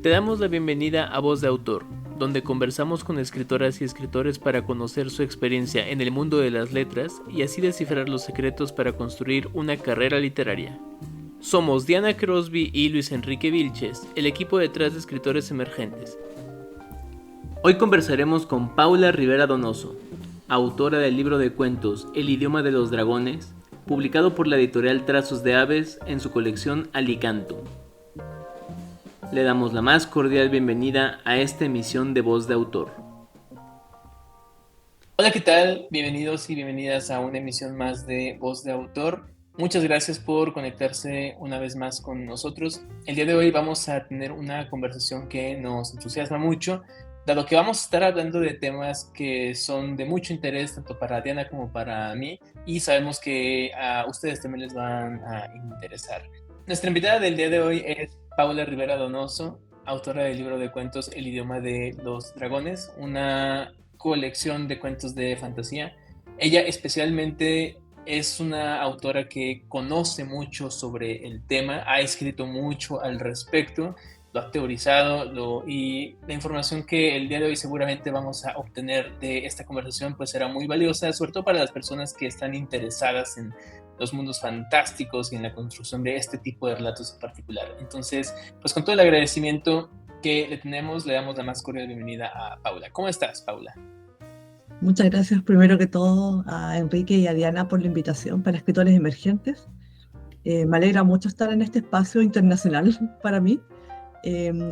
Te damos la bienvenida a Voz de Autor, donde conversamos con escritoras y escritores para conocer su experiencia en el mundo de las letras y así descifrar los secretos para construir una carrera literaria. Somos Diana Crosby y Luis Enrique Vilches, el equipo detrás de Escritores Emergentes. Hoy conversaremos con Paula Rivera Donoso, autora del libro de cuentos El idioma de los dragones, publicado por la editorial Trazos de Aves en su colección Alicanto. Le damos la más cordial bienvenida a esta emisión de Voz de Autor. Hola, ¿qué tal? Bienvenidos y bienvenidas a una emisión más de Voz de Autor. Muchas gracias por conectarse una vez más con nosotros. El día de hoy vamos a tener una conversación que nos entusiasma mucho, dado que vamos a estar hablando de temas que son de mucho interés tanto para Diana como para mí y sabemos que a ustedes también les van a interesar. Nuestra invitada del día de hoy es Paula Rivera Donoso, autora del libro de cuentos El idioma de los dragones, una colección de cuentos de fantasía. Ella especialmente es una autora que conoce mucho sobre el tema, ha escrito mucho al respecto, lo ha teorizado y la información que el día de hoy seguramente vamos a obtener de esta conversación pues será muy valiosa, sobre todo para las personas que están interesadas en los mundos fantásticos y en la construcción de este tipo de relatos en particular. Entonces, pues con todo el agradecimiento que le tenemos, le damos la más cordial bienvenida a Paula. ¿Cómo estás, Paula? Muchas gracias primero que todo a Enrique y a Diana por la invitación para Escritores Emergentes. Me alegra mucho estar en este espacio internacional para mí,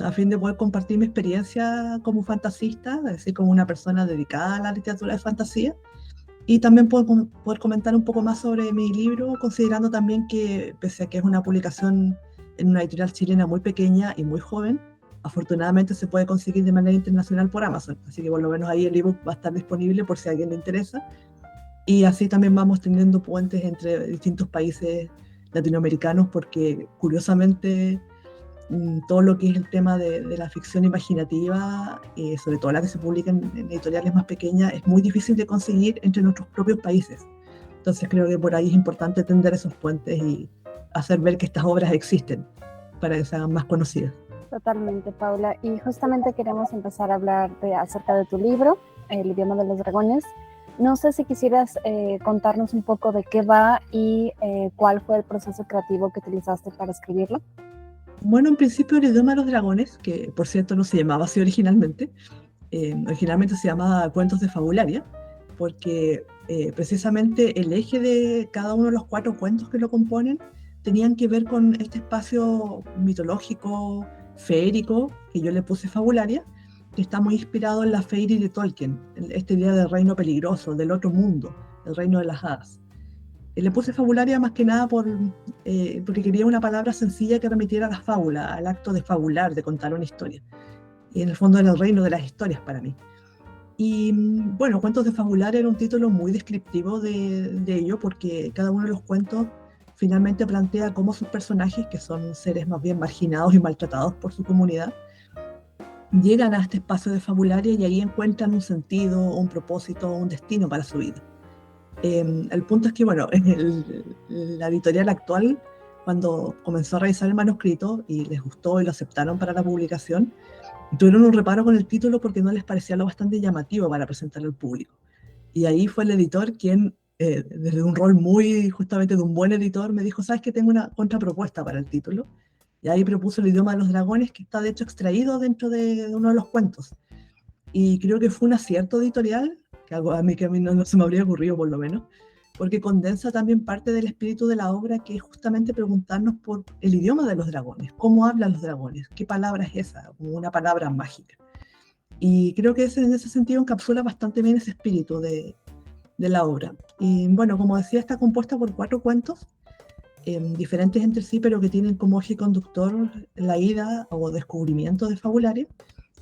a fin de poder compartir mi experiencia como fantasista, es decir, como una persona dedicada a la literatura de fantasía, y también poder comentar un poco más sobre mi libro, considerando también que, pese a que es una publicación en una editorial chilena muy pequeña y muy joven, afortunadamente se puede conseguir de manera internacional por Amazon, así que por lo menos ahí el ebook va a estar disponible por si a alguien le interesa, y así también vamos teniendo puentes entre distintos países latinoamericanos, porque curiosamente todo lo que es el tema de la ficción imaginativa, sobre todo la que se publica en editoriales más pequeñas, es muy difícil de conseguir entre nuestros propios países. Entonces creo que por ahí es importante tender esos puentes y hacer ver que estas obras existen para que se hagan más conocidas. Totalmente, Paula. Y justamente queremos empezar a hablar acerca de tu libro, El idioma de los dragones. No sé si quisieras contarnos un poco de qué va y cuál fue el proceso creativo que utilizaste para escribirlo. Bueno, en principio El idioma de los dragones, que por cierto no se llamaba así originalmente, originalmente se llamaba Cuentos de Fabularia, porque precisamente el eje de cada uno de los 4 cuentos que lo componen tenían que ver con este espacio mitológico, feérico, que yo le puse Fabularia, que está muy inspirado en la Fairy de Tolkien, en esta idea del reino peligroso, del otro mundo, el reino de las hadas. Le puse Fabularia más que nada porque quería una palabra sencilla que remitiera a la fábula, al acto de fabular, de contar una historia. Y en el fondo era el reino de las historias para mí. Y bueno, Cuentos de Fabularia era un título muy descriptivo de ello, porque cada uno de los cuentos finalmente plantea cómo sus personajes, que son seres más bien marginados y maltratados por su comunidad, llegan a este espacio de Fabularia y ahí encuentran un sentido, un propósito, un destino para su vida. El punto es que, bueno, la editorial actual, cuando comenzó a revisar el manuscrito y les gustó y lo aceptaron para la publicación, tuvieron un reparo con el título porque no les parecía lo bastante llamativo para presentarlo al público. Y ahí fue el editor quien, desde un rol muy, justamente de un buen editor, me dijo, ¿sabes qué? Tengo una contrapropuesta para el título. Y ahí propuso El idioma de los dragones, que está de hecho extraído dentro de uno de los cuentos. Y creo que fue un acierto editorial, que algo que a mí no se me habría ocurrido por lo menos, porque condensa también parte del espíritu de la obra, que es justamente preguntarnos por el idioma de los dragones, cómo hablan los dragones, qué palabra es esa, como una palabra mágica. Y creo que en ese sentido encapsula bastante bien ese espíritu de la obra. Y bueno, como decía, está compuesta por 4 cuentos, diferentes entre sí, pero que tienen como eje conductor la ida o descubrimiento de Fabularia.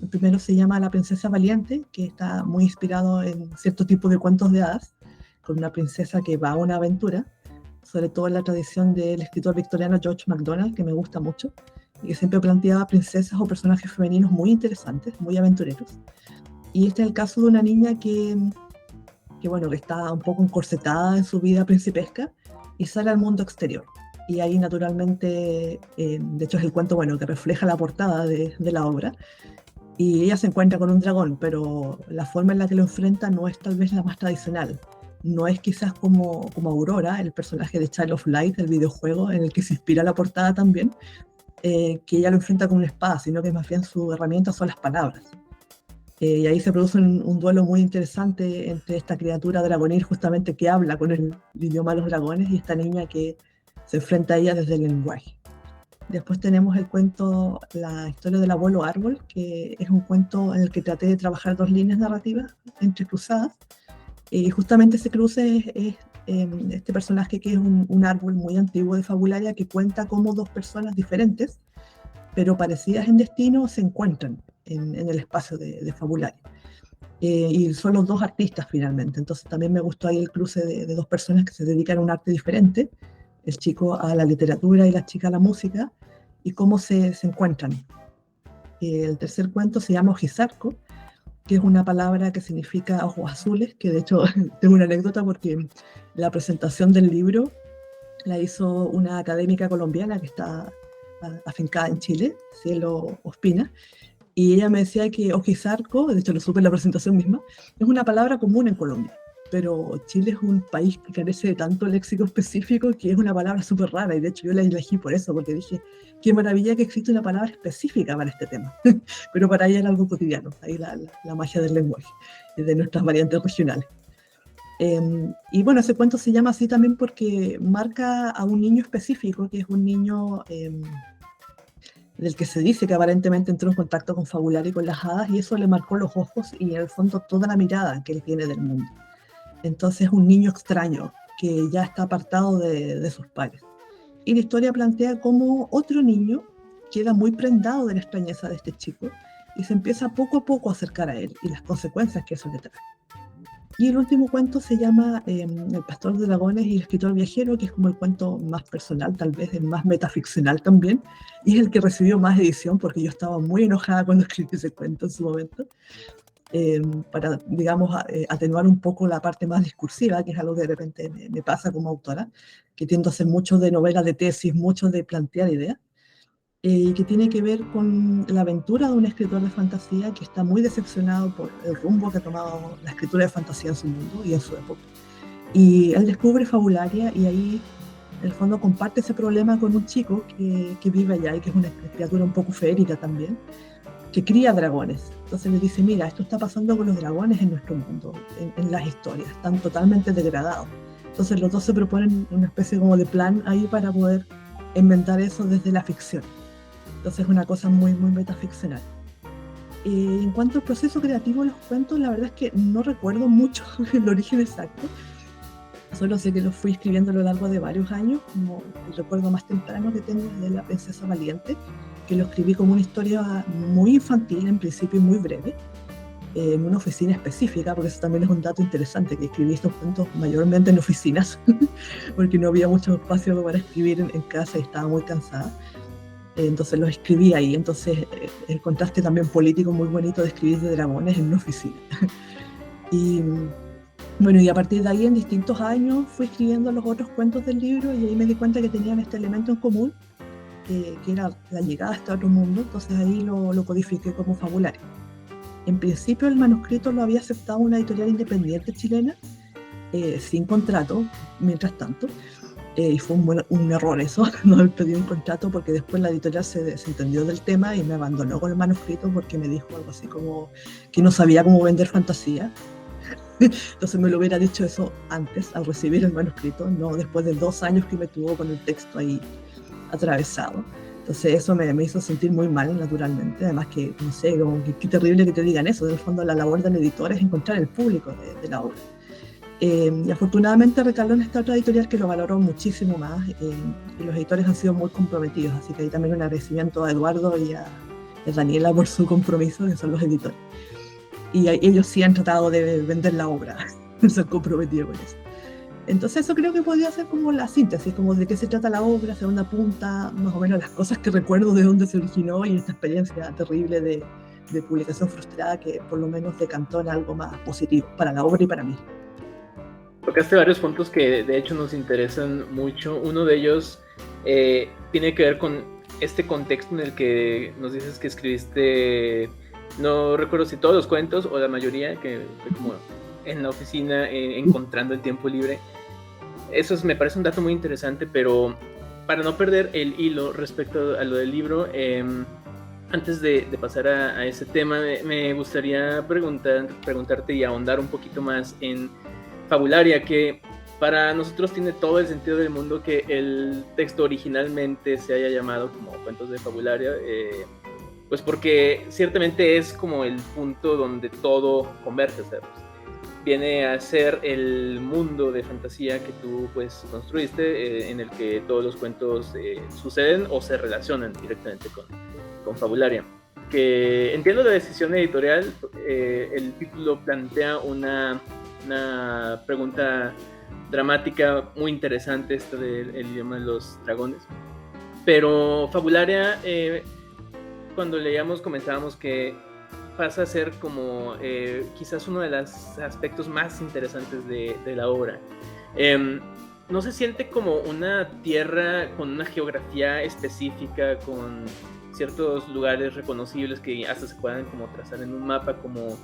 El primero se llama La princesa valiente, que está muy inspirado en cierto tipo de cuentos de hadas, con una princesa que va a una aventura, sobre todo en la tradición del escritor victoriano George MacDonald, que me gusta mucho, y que siempre planteaba princesas o personajes femeninos muy interesantes, muy aventureros. Y este es el caso de una niña que bueno, que está un poco encorsetada en su vida principesca y sale al mundo exterior. y ahí naturalmente, de hecho es el cuento bueno que refleja la portada de la obra, y ella se encuentra con un dragón, pero la forma en la que lo enfrenta no es tal vez la más tradicional. No es quizás como Aurora, el personaje de Child of Light, el videojuego en el que se inspira la portada también, que ella lo enfrenta con una espada, sino que más bien su herramienta son las palabras. Y ahí se produce un duelo muy interesante entre esta criatura dragonil justamente que habla con el idioma de los dragones y esta niña que se enfrenta a ella desde el lenguaje. Después tenemos el cuento La historia del abuelo árbol, que es un cuento en el que traté de trabajar dos líneas narrativas entrecruzadas. Y justamente ese cruce es este personaje que es un árbol muy antiguo de Fabularia que cuenta cómo dos personas diferentes, pero parecidas en destino, se encuentran en el espacio de Fabularia. Y son los dos artistas finalmente. Entonces también me gustó ahí el cruce de dos personas que se dedican a un arte diferente, el chico a la literatura y la chica a la música, y cómo se encuentran. El tercer cuento se llama Ojizarco, que es una palabra que significa ojos azules, que de hecho tengo una anécdota porque la presentación del libro la hizo una académica colombiana que está afincada en Chile, Cielo Ospina, y ella me decía que ojizarco, de hecho lo supe en la presentación misma, es una palabra común en Colombia, pero Chile es un país que carece de tanto léxico específico que es una palabra súper rara, y de hecho yo la elegí por eso, porque dije, qué maravilla que existe una palabra específica para este tema, pero para ella era algo cotidiano, ahí la magia del lenguaje, de nuestras variantes regionales. Y bueno, ese cuento se llama así también porque marca a un niño específico, que es un niño del que se dice que aparentemente entró en contacto con Fabularia y con las hadas, y eso le marcó los ojos y en el fondo toda la mirada que él tiene del mundo. Entonces es un niño extraño que ya está apartado de sus pares. Y la historia plantea cómo otro niño queda muy prendado de la extrañeza de este chico y se empieza poco a poco a acercar a él y las consecuencias que eso le trae. Y el último cuento se llama El pastor de dragones y el escritor viajero, que es como el cuento más personal, tal vez el más metaficcional también, y es el que recibió más edición porque yo estaba muy enojada cuando escribí ese cuento en su momento, para, digamos, atenuar un poco la parte más discursiva, que es algo que de repente me pasa como autora, que tiendo a hacer mucho de novela de tesis, mucho de plantear ideas, que tiene que ver con la aventura de un escritor de fantasía que está muy decepcionado por el rumbo que ha tomado la escritura de fantasía en su mundo y en su época. Y él descubre Fabularia y ahí, en el fondo, comparte ese problema con un chico que vive allá y que es una criatura un poco feérica también, que cría dragones. Entonces le dice, mira, esto está pasando con los dragones en nuestro mundo, en las historias, están totalmente degradados. Entonces los dos se proponen una especie como de plan ahí para poder inventar eso desde la ficción. Entonces es una cosa muy, muy metaficcional. En cuanto al proceso creativo de los cuentos, la verdad es que no recuerdo mucho el origen exacto. Solo sé que lo fui escribiendo a lo largo de varios años, como el recuerdo más temprano que tengo es de La princesa valiente, que lo escribí como una historia muy infantil, en principio muy breve, en una oficina específica, porque eso también es un dato interesante, que escribí estos cuentos mayormente en oficinas, porque no había mucho espacio para escribir en casa y estaba muy cansada. Entonces los escribí ahí, entonces el contraste también político muy bonito de escribir de dragones en una oficina. Y bueno, y a partir de ahí en distintos años fui escribiendo los otros cuentos del libro y ahí me di cuenta que tenían este elemento en común, que era la llegada a este otro mundo, entonces ahí lo codifiqué como Fabularia. En principio el manuscrito lo había aceptado una editorial independiente chilena, sin contrato, mientras tanto, y fue un error eso, no haber pedido un contrato, porque después la editorial se desentendió del tema y me abandonó con el manuscrito porque me dijo algo así como que no sabía cómo vender fantasía. Entonces me lo hubiera dicho eso antes, al recibir el manuscrito, no después de 2 años que me tuvo con el texto ahí atravesado. Entonces eso me hizo sentir muy mal, naturalmente. Además que, no sé, como que qué terrible que te digan eso. En el fondo la labor del editor es encontrar el público de la obra. Y afortunadamente recaló en esta otra editorial que lo valoró muchísimo más, y los editores han sido muy comprometidos, así que ahí también un agradecimiento a Eduardo y a Daniela por su compromiso, que son los editores. Y ellos sí han tratado de vender la obra, se han comprometido con eso. Entonces eso creo que podría ser como la síntesis, como de qué se trata la obra, hacer una punta, más o menos las cosas que recuerdo de dónde se originó y esta experiencia terrible de publicación frustrada que por lo menos decantó en algo más positivo para la obra y para mí. Tocaste varios puntos que de hecho nos interesan mucho. Uno de ellos tiene que ver con este contexto en el que nos dices que escribiste, no recuerdo si todos los cuentos o la mayoría, que fue como en la oficina encontrando el tiempo libre. Eso me parece un dato muy interesante, pero para no perder el hilo respecto a lo del libro, antes de pasar a ese tema, me gustaría preguntarte y ahondar un poquito más en Fabularia, que para nosotros tiene todo el sentido del mundo que el texto originalmente se haya llamado como Cuentos de Fabularia, pues porque ciertamente es como el punto donde todo converge, o sea, pues, viene a ser el mundo de fantasía que tú pues construiste, en el que todos los cuentos suceden o se relacionan directamente con Fabularia. Que entiendo la decisión editorial, el título plantea una pregunta dramática muy interesante, esto del idioma de los dragones, pero Fabularia, cuando leíamos comentábamos que pasa a ser como quizás uno de los aspectos más interesantes de la obra. No se siente como una tierra con una geografía específica, con ciertos lugares reconocibles que hasta se puedan como trazar en un mapa, como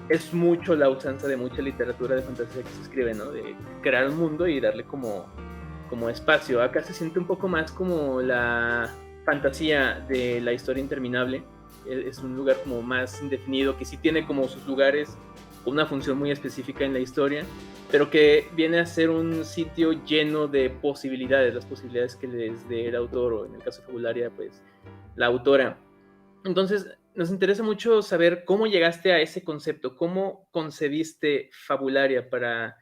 es mucho la usanza de mucha literatura de fantasía que se escribe, ¿no? De crear un mundo y darle como espacio. Acá se siente un poco más como la fantasía de la historia interminable. Es un lugar como más indefinido, que sí tiene como sus lugares, una función muy específica en la historia, pero que viene a ser un sitio lleno de posibilidades, las posibilidades que les dé el autor, o en el caso de Fabularia, pues la autora. Entonces, nos interesa mucho saber cómo llegaste a ese concepto, cómo concebiste Fabularia para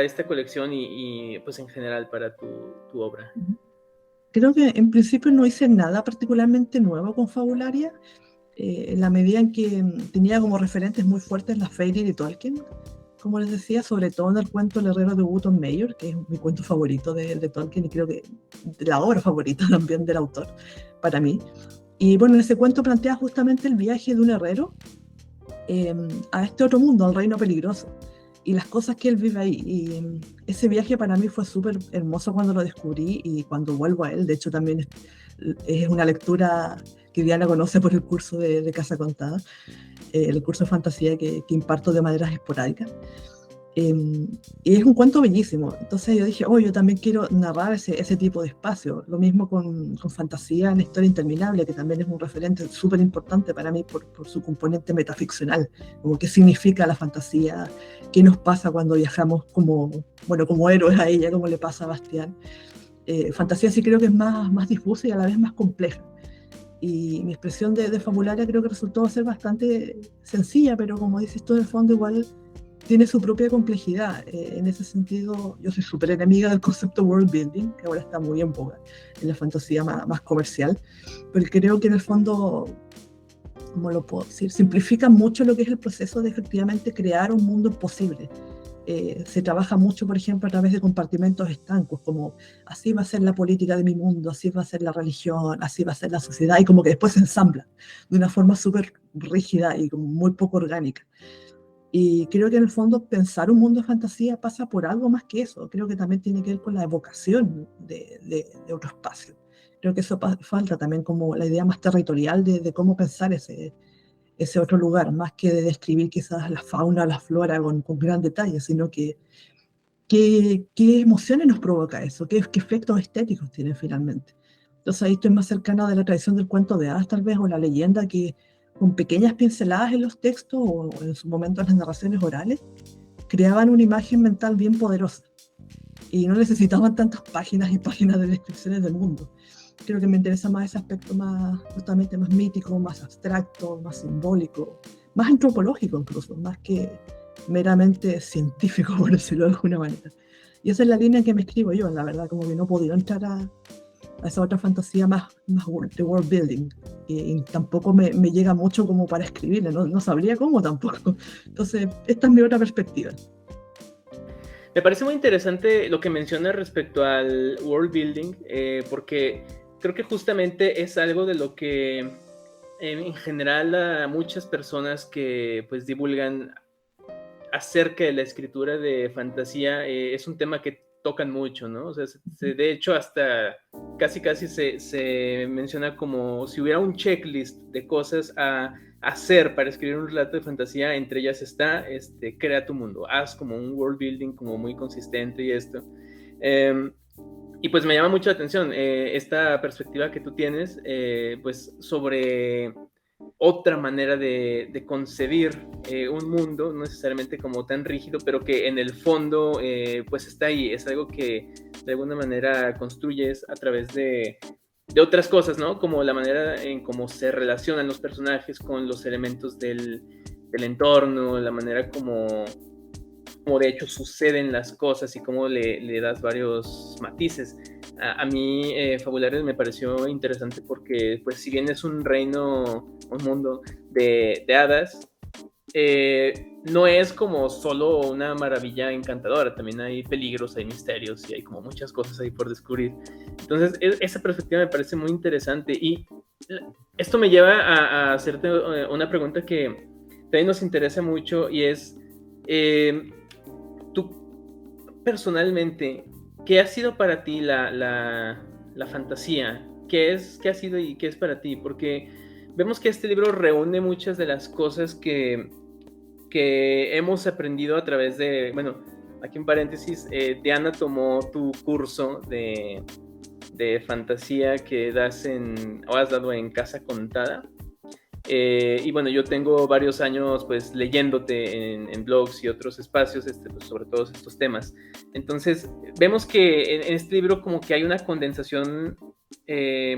esta colección y pues en general para tu obra. Creo que en principio no hice nada particularmente nuevo con Fabularia, en la medida en que tenía como referentes muy fuertes las Feyre y Tolkien, como les decía, sobre todo en el cuento El herrero de Wootton Mayor, que es mi cuento favorito de Tolkien y creo que la obra favorita también del autor, para mí. Y bueno, en ese cuento plantea justamente el viaje de un herrero a este otro mundo, al reino peligroso, y las cosas que él vive ahí. Y ese viaje para mí fue súper hermoso cuando lo descubrí y cuando vuelvo a él. De hecho, también es una lectura que Diana conoce por el curso de Casa Contada, el curso de fantasía que imparto de maneras esporádicas. Y es un cuento bellísimo. Entonces yo dije, yo también quiero narrar ese tipo de espacio. Lo mismo con fantasía en Historia Interminable, que también es un referente súper importante para mí por su componente metaficcional, como qué significa la fantasía, qué nos pasa cuando viajamos como héroes a ella, como le pasa a Bastián. Fantasía sí creo que es más difusa y a la vez más compleja. Y mi expresión de Fabularia creo que resultó ser bastante sencilla, pero como dices tú, en el fondo igual tiene su propia complejidad. En ese sentido, yo soy súper enemiga del concepto world building, que ahora está muy en boga en la fantasía más comercial, pero creo que en el fondo, ¿cómo lo puedo decir? Simplifica mucho lo que es el proceso de efectivamente crear un mundo posible. Se trabaja mucho, por ejemplo, a través de compartimentos estancos, como así va a ser la política de mi mundo, así va a ser la religión, así va a ser la sociedad, y como que después se ensambla de una forma súper rígida y como muy poco orgánica. Y creo que en el fondo pensar un mundo de fantasía pasa por algo más que eso. Creo que también tiene que ver con la evocación de otro espacio. Creo que eso falta también como la idea más territorial de cómo pensar ese otro lugar, más que de describir quizás la fauna, la flora con gran detalle, sino que qué emociones nos provoca eso, qué efectos estéticos tiene finalmente. Entonces ahí estoy más cercana de la tradición del cuento de hadas tal vez, o la leyenda, que con pequeñas pinceladas en los textos o en su momento en las narraciones orales, creaban una imagen mental bien poderosa y no necesitaban tantas páginas y páginas de descripciones del mundo. Creo que me interesa más ese aspecto justamente más mítico, más abstracto, más simbólico, más antropológico incluso, más que meramente científico, por decirlo de alguna manera. Y esa es la línea en que me escribo yo, la verdad, como que no he podido entrar a esa otra fantasía más de world building, y tampoco me llega mucho como para escribirla, no sabría cómo tampoco. Entonces, esta es mi otra perspectiva. Me parece muy interesante lo que mencionas respecto al world building, porque creo que justamente es algo de lo que en general a muchas personas que pues divulgan acerca de la escritura de fantasía, es un tema que tocan mucho, ¿no? O sea, de hecho, hasta casi se menciona como si hubiera un checklist de cosas a hacer para escribir un relato de fantasía. Entre ellas está, crea tu mundo, haz como un world building como muy consistente y esto. Y pues me llama mucho la atención esta perspectiva que tú tienes, pues sobre otra manera de concebir un mundo, no necesariamente como tan rígido, pero que en el fondo pues está ahí, es algo que de alguna manera construyes a través de otras cosas, ¿no? Como la manera en cómo se relacionan los personajes con los elementos del entorno, la manera como de hecho suceden las cosas y cómo le das varios matices. A mí Fabulares me pareció interesante porque pues si bien es un mundo de hadas, no es como solo una maravilla encantadora, también hay peligros, hay misterios y hay como muchas cosas ahí por descubrir. Entonces esa perspectiva me parece muy interesante y esto me lleva a hacerte una pregunta que también nos interesa mucho y es tú personalmente, ¿qué ha sido para ti la fantasía? ¿Qué ha sido y qué es para ti? Porque vemos que este libro reúne muchas de las cosas que hemos aprendido a través de, bueno, aquí en paréntesis, Diana tomó tu curso de fantasía que has dado en Casa Contada. Y bueno, yo tengo varios años pues leyéndote en blogs y otros espacios pues, sobre todos estos temas. Entonces vemos que en este libro como que hay una condensación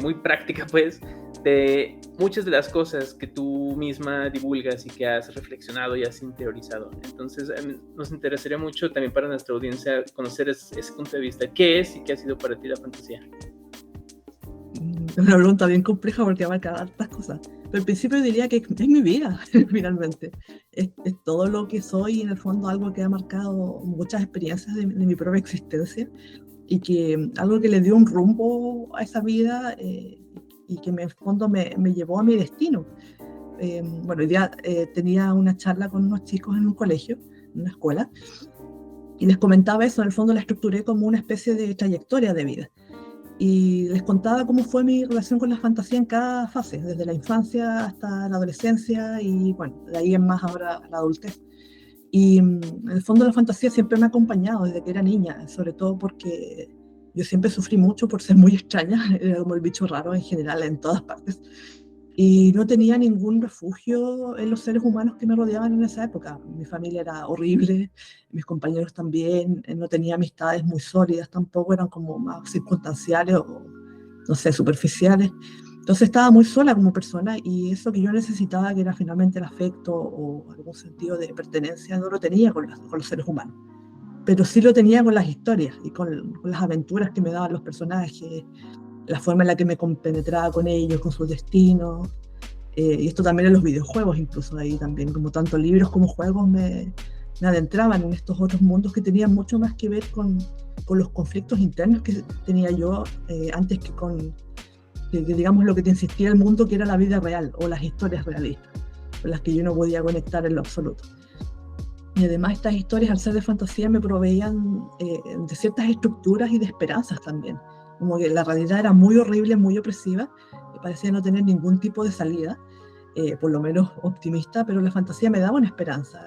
muy práctica pues de muchas de las cosas que tú misma divulgas y que has reflexionado y has interiorizado. Entonces nos interesaría mucho también para nuestra audiencia conocer ese punto de vista. ¿Qué es y qué ha sido para ti la fantasía? Es una pregunta bien compleja porque abarca tantas cosas. Pero al principio diría que es mi vida, finalmente. Es todo lo que soy y en el fondo algo que ha marcado muchas experiencias de mi propia existencia y que algo que le dio un rumbo a esa vida y que en el fondo me llevó a mi destino. Bueno, hoy día tenía una charla con unos chicos en un colegio, en una escuela, y les comentaba eso. En el fondo la estructuré como una especie de trayectoria de vida. Y les contaba cómo fue mi relación con la fantasía en cada fase, desde la infancia hasta la adolescencia y bueno, de ahí en más ahora la adultez. Y en el fondo la fantasía siempre me ha acompañado desde que era niña, sobre todo porque yo siempre sufrí mucho por ser muy extraña, era como el bicho raro en general en todas partes. Y no tenía ningún refugio en los seres humanos que me rodeaban en esa época. Mi familia era horrible, mis compañeros también, no tenía amistades muy sólidas tampoco, eran como más circunstanciales o, no sé, superficiales. Entonces estaba muy sola como persona y eso que yo necesitaba, que era finalmente el afecto o algún sentido de pertenencia, no lo tenía con los seres humanos. Pero sí lo tenía con las historias y con las aventuras que me daban los personajes, la forma en la que me compenetraba con ellos, con sus destinos, y esto también en los videojuegos, incluso ahí también, como tanto libros como juegos me adentraban en estos otros mundos que tenían mucho más que ver con los conflictos internos que tenía yo antes que con, digamos, lo que te insistía el mundo, que era la vida real o las historias realistas, con las que yo no podía conectar en lo absoluto. Y además estas historias, al ser de fantasía, me proveían de ciertas estructuras y de esperanzas también. Como que la realidad era muy horrible, muy opresiva, y parecía no tener ningún tipo de salida, por lo menos optimista, pero la fantasía me daba una esperanza.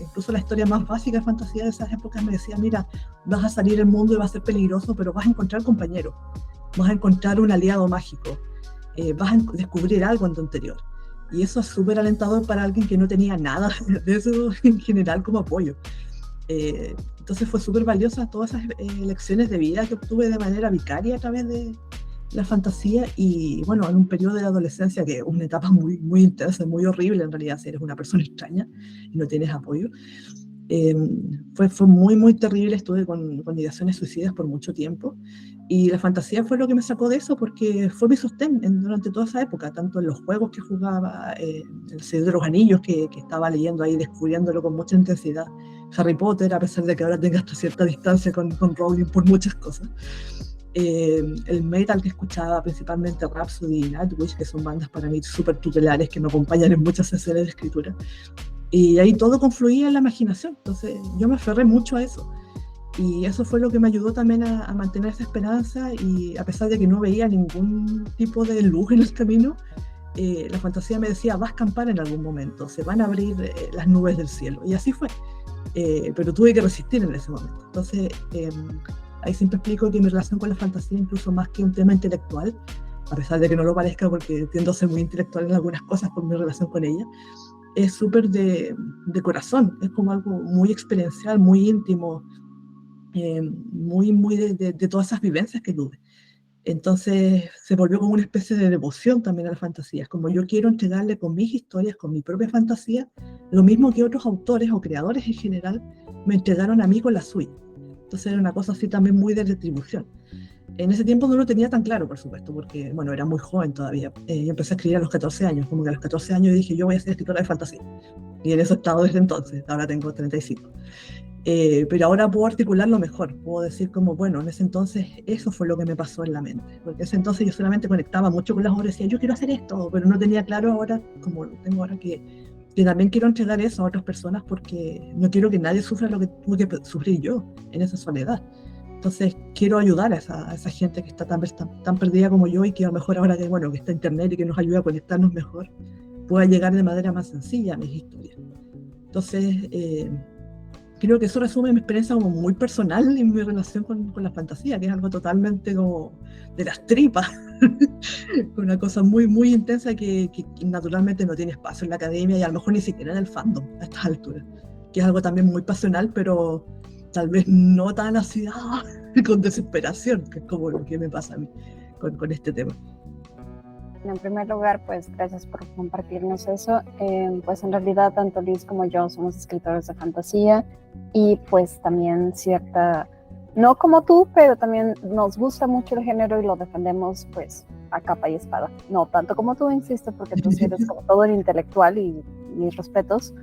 Incluso la historia más básica de fantasía de esas épocas me decía, mira, vas a salir al mundo y va a ser peligroso, pero vas a encontrar compañeros, vas a encontrar un aliado mágico, vas a descubrir algo en tu interior. Y eso es súper alentador para alguien que no tenía nada de eso en general como apoyo. Entonces fue súper valiosa todas esas lecciones de vida que obtuve de manera vicaria a través de la fantasía y bueno, en un periodo de la adolescencia que es una etapa muy, muy intensa, muy horrible en realidad si eres una persona extraña y no tienes apoyo. Fue muy, muy terrible, estuve con ideaciones suicidas por mucho tiempo y la fantasía fue lo que me sacó de eso porque fue mi sostén durante toda esa época, tanto en los juegos que jugaba, El Señor de los Anillos que estaba leyendo ahí, descubriéndolo con mucha intensidad, Harry Potter, a pesar de que ahora tenga hasta cierta distancia con Rowling por muchas cosas, el metal que escuchaba, principalmente Rhapsody y Nightwish, que son bandas para mí súper tutelares que me acompañan en muchas sesiones de escritura. Y ahí todo confluía en la imaginación, entonces yo me aferré mucho a eso. Y eso fue lo que me ayudó también a mantener esa esperanza, y a pesar de que no veía ningún tipo de luz en el camino, la fantasía me decía, vas a acampar en algún momento, se van a abrir las nubes del cielo. Y así fue. Pero tuve que resistir en ese momento. Entonces, ahí siempre explico que mi relación con la fantasía, incluso más que un tema intelectual, a pesar de que no lo parezca porque tiendo a ser muy intelectual en algunas cosas por mi relación con ella, es súper de corazón, es como algo muy experiencial, muy íntimo, muy de todas esas vivencias que tuve. Entonces se volvió como una especie de devoción también a la fantasía. Es como yo quiero entregarle con mis historias, con mi propia fantasía, lo mismo que otros autores o creadores en general me entregaron a mí con la suya. Entonces era una cosa así también muy de retribución. En ese tiempo no lo tenía tan claro, por supuesto, porque, bueno, era muy joven todavía. Yo empecé a escribir a los 14 años, como que a los 14 años dije, yo voy a ser escritora de fantasía. Y en eso he estado desde entonces, ahora tengo 35. Pero ahora puedo articularlo mejor, puedo decir como, bueno, en ese entonces eso fue lo que me pasó en la mente, porque en ese entonces yo solamente conectaba mucho con las obras y decía, yo quiero hacer esto, pero no tenía claro ahora, como lo tengo ahora, que también quiero entregar eso a otras personas, porque no quiero que nadie sufra lo que tuve que sufrir yo en esa soledad. Entonces quiero ayudar a esa gente que está tan perdida como yo, y que a lo mejor ahora que, bueno, que está internet y que nos ayuda a conectarnos mejor, pueda llegar de manera más sencilla a mis historias. Entonces, creo que eso resume mi experiencia como muy personal en mi relación con la fantasía, que es algo totalmente como de las tripas, una cosa muy, muy intensa que naturalmente no tiene espacio en la academia y a lo mejor ni siquiera en el fandom a estas alturas, que es algo también muy pasional, pero tal vez no tan así, con desesperación, que es como lo que me pasa a mí con este tema. En primer lugar, pues gracias por compartirnos eso. Pues en realidad tanto Liz como yo somos escritores de fantasía, y pues también no como tú, pero también nos gusta mucho el género y lo defendemos pues a capa y espada. No tanto como tú, insisto, porque tú sí eres como todo el intelectual y mis respetos,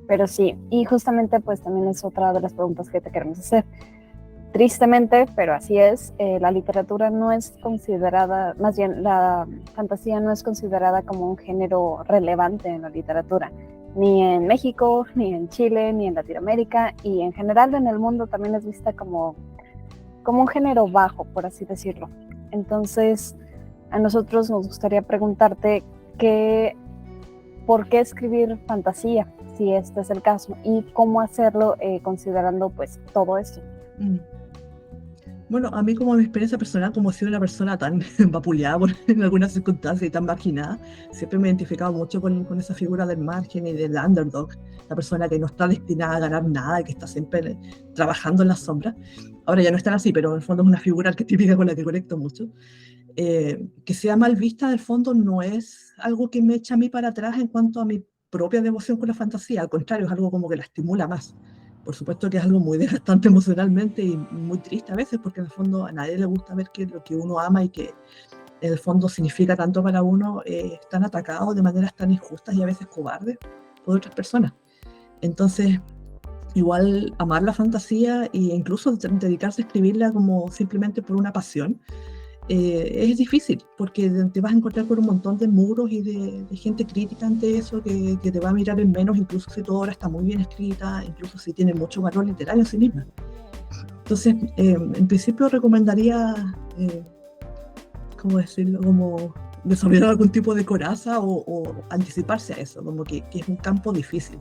pero sí. Y justamente pues también es otra de las preguntas que te queremos hacer. Tristemente, pero así es, la literatura no es considerada, más bien la fantasía no es considerada como un género relevante en la literatura, ni en México, ni en Chile, ni en Latinoamérica, y en general en el mundo también es vista como un género bajo, por así decirlo. Entonces, a nosotros nos gustaría preguntarte por qué escribir fantasía, si este es el caso, y cómo hacerlo considerando pues todo esto. Bueno, a mí, como mi experiencia personal, como he sido una persona tan vapuleada en algunas circunstancias y tan marginada, siempre me he identificado mucho con esa figura del margen y del underdog, la persona que no está destinada a ganar nada y que está siempre trabajando en las sombras. Ahora ya no están así, pero en el fondo es una figura arquetípica con la que conecto mucho. Que sea mal vista, en el fondo, no es algo que me echa a mí para atrás en cuanto a mi propia devoción con la fantasía. Al contrario, es algo como que la estimula más. Por supuesto que es algo muy desgastante emocionalmente y muy triste a veces, porque en el fondo a nadie le gusta ver que lo que uno ama y que en el fondo significa tanto para uno, están atacados de maneras tan injustas y a veces cobardes por otras personas. Entonces, igual amar la fantasía e incluso dedicarse a escribirla como simplemente por una pasión, es difícil, porque te vas a encontrar con un montón de muros y de gente crítica ante eso, que te va a mirar en menos, incluso si tu obra está muy bien escrita, incluso si tiene mucho valor literario en sí misma. Entonces, en principio recomendaría, ¿cómo decirlo?, como desarrollar algún tipo de coraza o anticiparse a eso, como que es un campo difícil.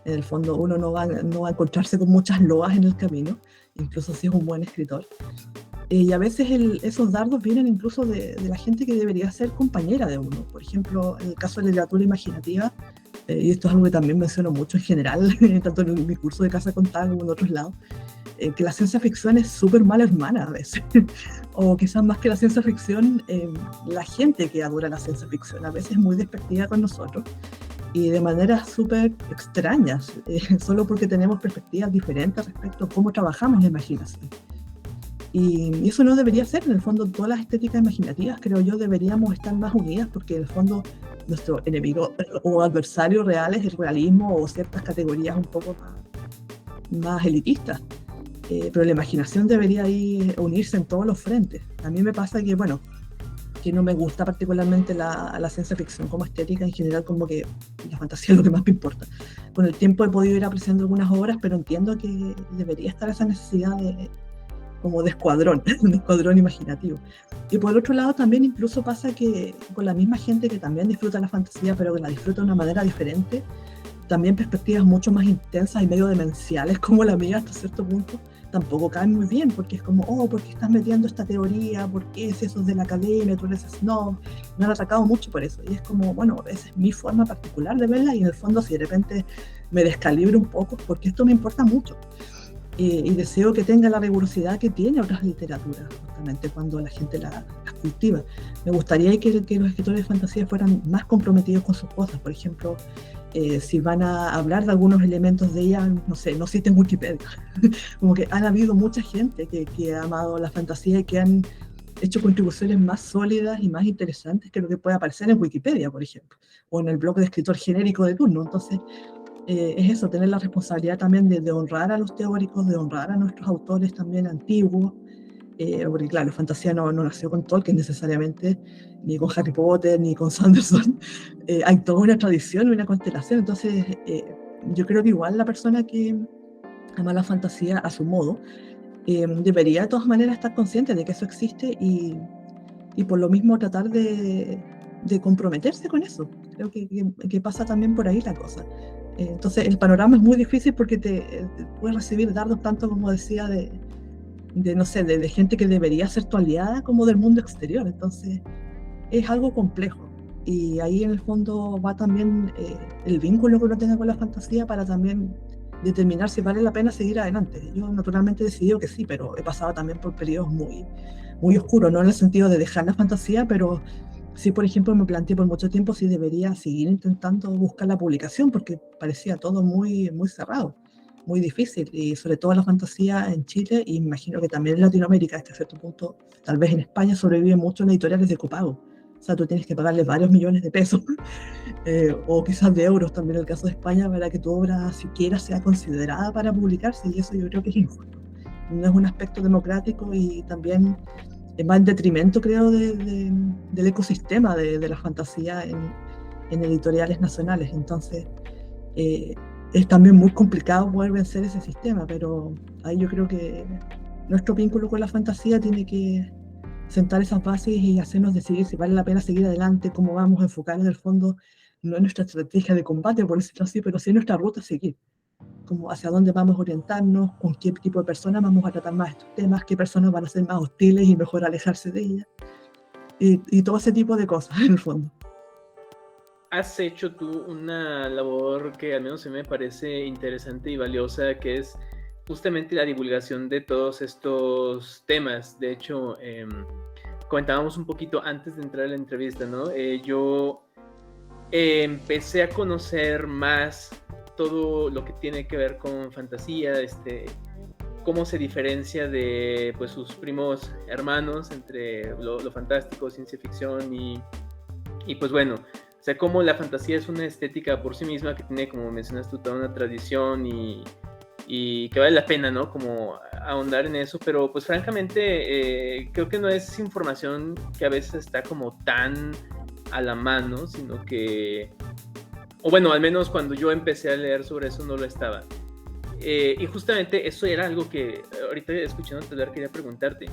En el fondo uno no va a encontrarse con muchas loas en el camino, incluso si es un buen escritor. Y a veces esos dardos vienen incluso de la gente que debería ser compañera de uno. Por ejemplo, en el caso de la literatura imaginativa, y esto es algo que también menciono mucho en general, tanto en mi curso de Casa Contada como en otros lados, que la ciencia ficción es súper mala hermana a veces. O quizás más que la ciencia ficción, la gente que adora la ciencia ficción a veces es muy despectiva con nosotros, y de maneras súper extrañas, solo porque tenemos perspectivas diferentes respecto a cómo trabajamos la imaginación. Y eso no debería ser. En el fondo, todas las estéticas imaginativas, creo yo, deberíamos estar más unidas, porque en el fondo nuestro enemigo o adversario real es el realismo o ciertas categorías un poco más elitistas. Pero la imaginación debería unirse en todos los frentes. A mí me pasa que, bueno, que no me gusta particularmente la ciencia ficción como estética, en general como que la fantasía es lo que más me importa. Con el tiempo he podido ir apreciando algunas obras, pero entiendo que debería estar esa necesidad como de escuadrón, de escuadrón imaginativo. Y por otro lado también incluso pasa que con la misma gente que también disfruta la fantasía, pero que la disfruta de una manera diferente, también perspectivas mucho más intensas y medio demenciales como la mía hasta cierto punto, tampoco caen muy bien, porque es como, oh, ¿por qué estás metiendo esta teoría? ¿Por qué si eso es de la academia? Tú eres snob. Me han atacado mucho por eso. Y es como, bueno, esa es mi forma particular de verla, y en el fondo si de repente me descalibro un poco, porque esto me importa mucho. Y deseo que tenga la rigurosidad que tiene otras literaturas, justamente cuando la gente las cultiva. Me gustaría que los escritores de fantasía fueran más comprometidos con sus cosas. Por ejemplo, si van a hablar de algunos elementos de ella, no sé, no citen Wikipedia. Como que han habido mucha gente que ha amado la fantasía y que han hecho contribuciones más sólidas y más interesantes que lo que puede aparecer en Wikipedia, por ejemplo, o en el blog de escritor genérico de turno. Entonces, es eso, tener la responsabilidad también de honrar a los teóricos, de honrar a nuestros autores también antiguos, porque claro, la fantasía no nació con Tolkien necesariamente, ni con Harry Potter, ni con Sanderson. Hay toda una tradición, una constelación. Entonces, yo creo que igual la persona que ama la fantasía a su modo, debería de todas maneras estar consciente de que eso existe y por lo mismo tratar de comprometerse con eso. Creo que pasa también por ahí la cosa. Entonces el panorama es muy difícil porque te puedes recibir dardos tanto, como decía, no sé, de gente que debería ser tu aliada, como del mundo exterior. Entonces es algo complejo, y ahí en el fondo va también el vínculo que uno tenga con la fantasía para también determinar si vale la pena seguir adelante. Yo naturalmente he decidido que sí, pero he pasado también por periodos muy, muy oscuros, no en el sentido de dejar la fantasía, pero sí, por ejemplo, me planteé por mucho tiempo si debería seguir intentando buscar la publicación, porque parecía todo muy, muy cerrado, muy difícil, y sobre todo la fantasía en Chile, y me imagino que también en Latinoamérica, hasta cierto punto, tal vez en España, sobreviven mucho las editoriales de copago. O sea, tú tienes que pagarles varios millones de pesos, o quizás de euros también en el caso de España, para que tu obra siquiera sea considerada para publicarse, y eso yo creo que es injusto. No es un aspecto democrático, y también va en detrimento, creo, del ecosistema de la fantasía en editoriales nacionales. Entonces, es también muy complicado poder vencer ese sistema, pero ahí yo creo que nuestro vínculo con la fantasía tiene que sentar esas bases y hacernos decidir si vale la pena seguir adelante, cómo vamos a enfocar en el fondo, no en nuestra estrategia de combate, por decirlo así, pero sí en nuestra ruta a seguir, como hacia dónde vamos a orientarnos, con qué tipo de personas vamos a tratar más estos temas, qué personas van a ser más hostiles y mejor alejarse de ellas, y todo ese tipo de cosas en el fondo. Has hecho tú una labor que al menos a mí me parece interesante y valiosa, que es justamente la divulgación de todos estos temas. De hecho, comentábamos un poquito antes de entrar a la entrevista, ¿no? Yo empecé a conocer más todo lo que tiene que ver con fantasía, cómo se diferencia de pues, sus primos hermanos entre lo fantástico, ciencia ficción y pues bueno, o sea, cómo la fantasía es una estética por sí misma que tiene, como mencionas tú, toda una tradición y que vale la pena, ¿no? Como ahondar en eso, pero pues francamente creo que no es información que a veces está como tan a la mano, sino que, o bueno, al menos cuando yo empecé a leer sobre eso no lo estaba. Y justamente eso era algo que ahorita escuchándote hablar quería preguntarte,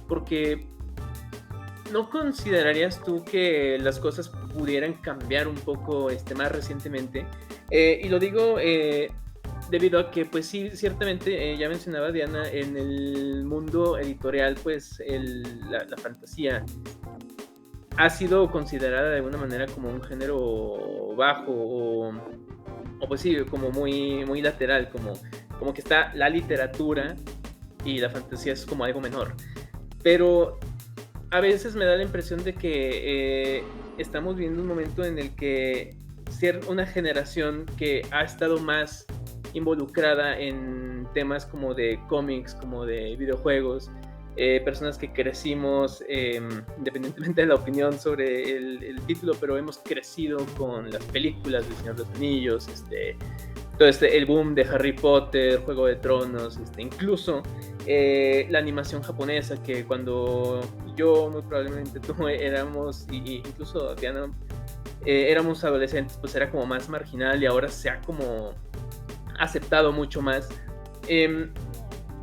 porque ¿no considerarías tú que las cosas pudieran cambiar un poco más recientemente? Y lo digo debido a que, pues sí, ciertamente, ya mencionaba Diana, en el mundo editorial, pues la fantasía ha sido considerada de alguna manera como un género bajo o pues sí, como muy, muy lateral, como que está la literatura y la fantasía es como algo menor. Pero a veces me da la impresión de que estamos viendo un momento en el que una generación que ha estado más involucrada en temas como de cómics, como de videojuegos, personas que crecimos, independientemente de la opinión sobre el título, pero hemos crecido con las películas de Señor de los Anillos, todo el boom de Harry Potter, Juego de Tronos, incluso la animación japonesa, que cuando yo, muy probablemente tú, éramos, y incluso Diana, éramos adolescentes, pues era como más marginal y ahora se ha como aceptado mucho más.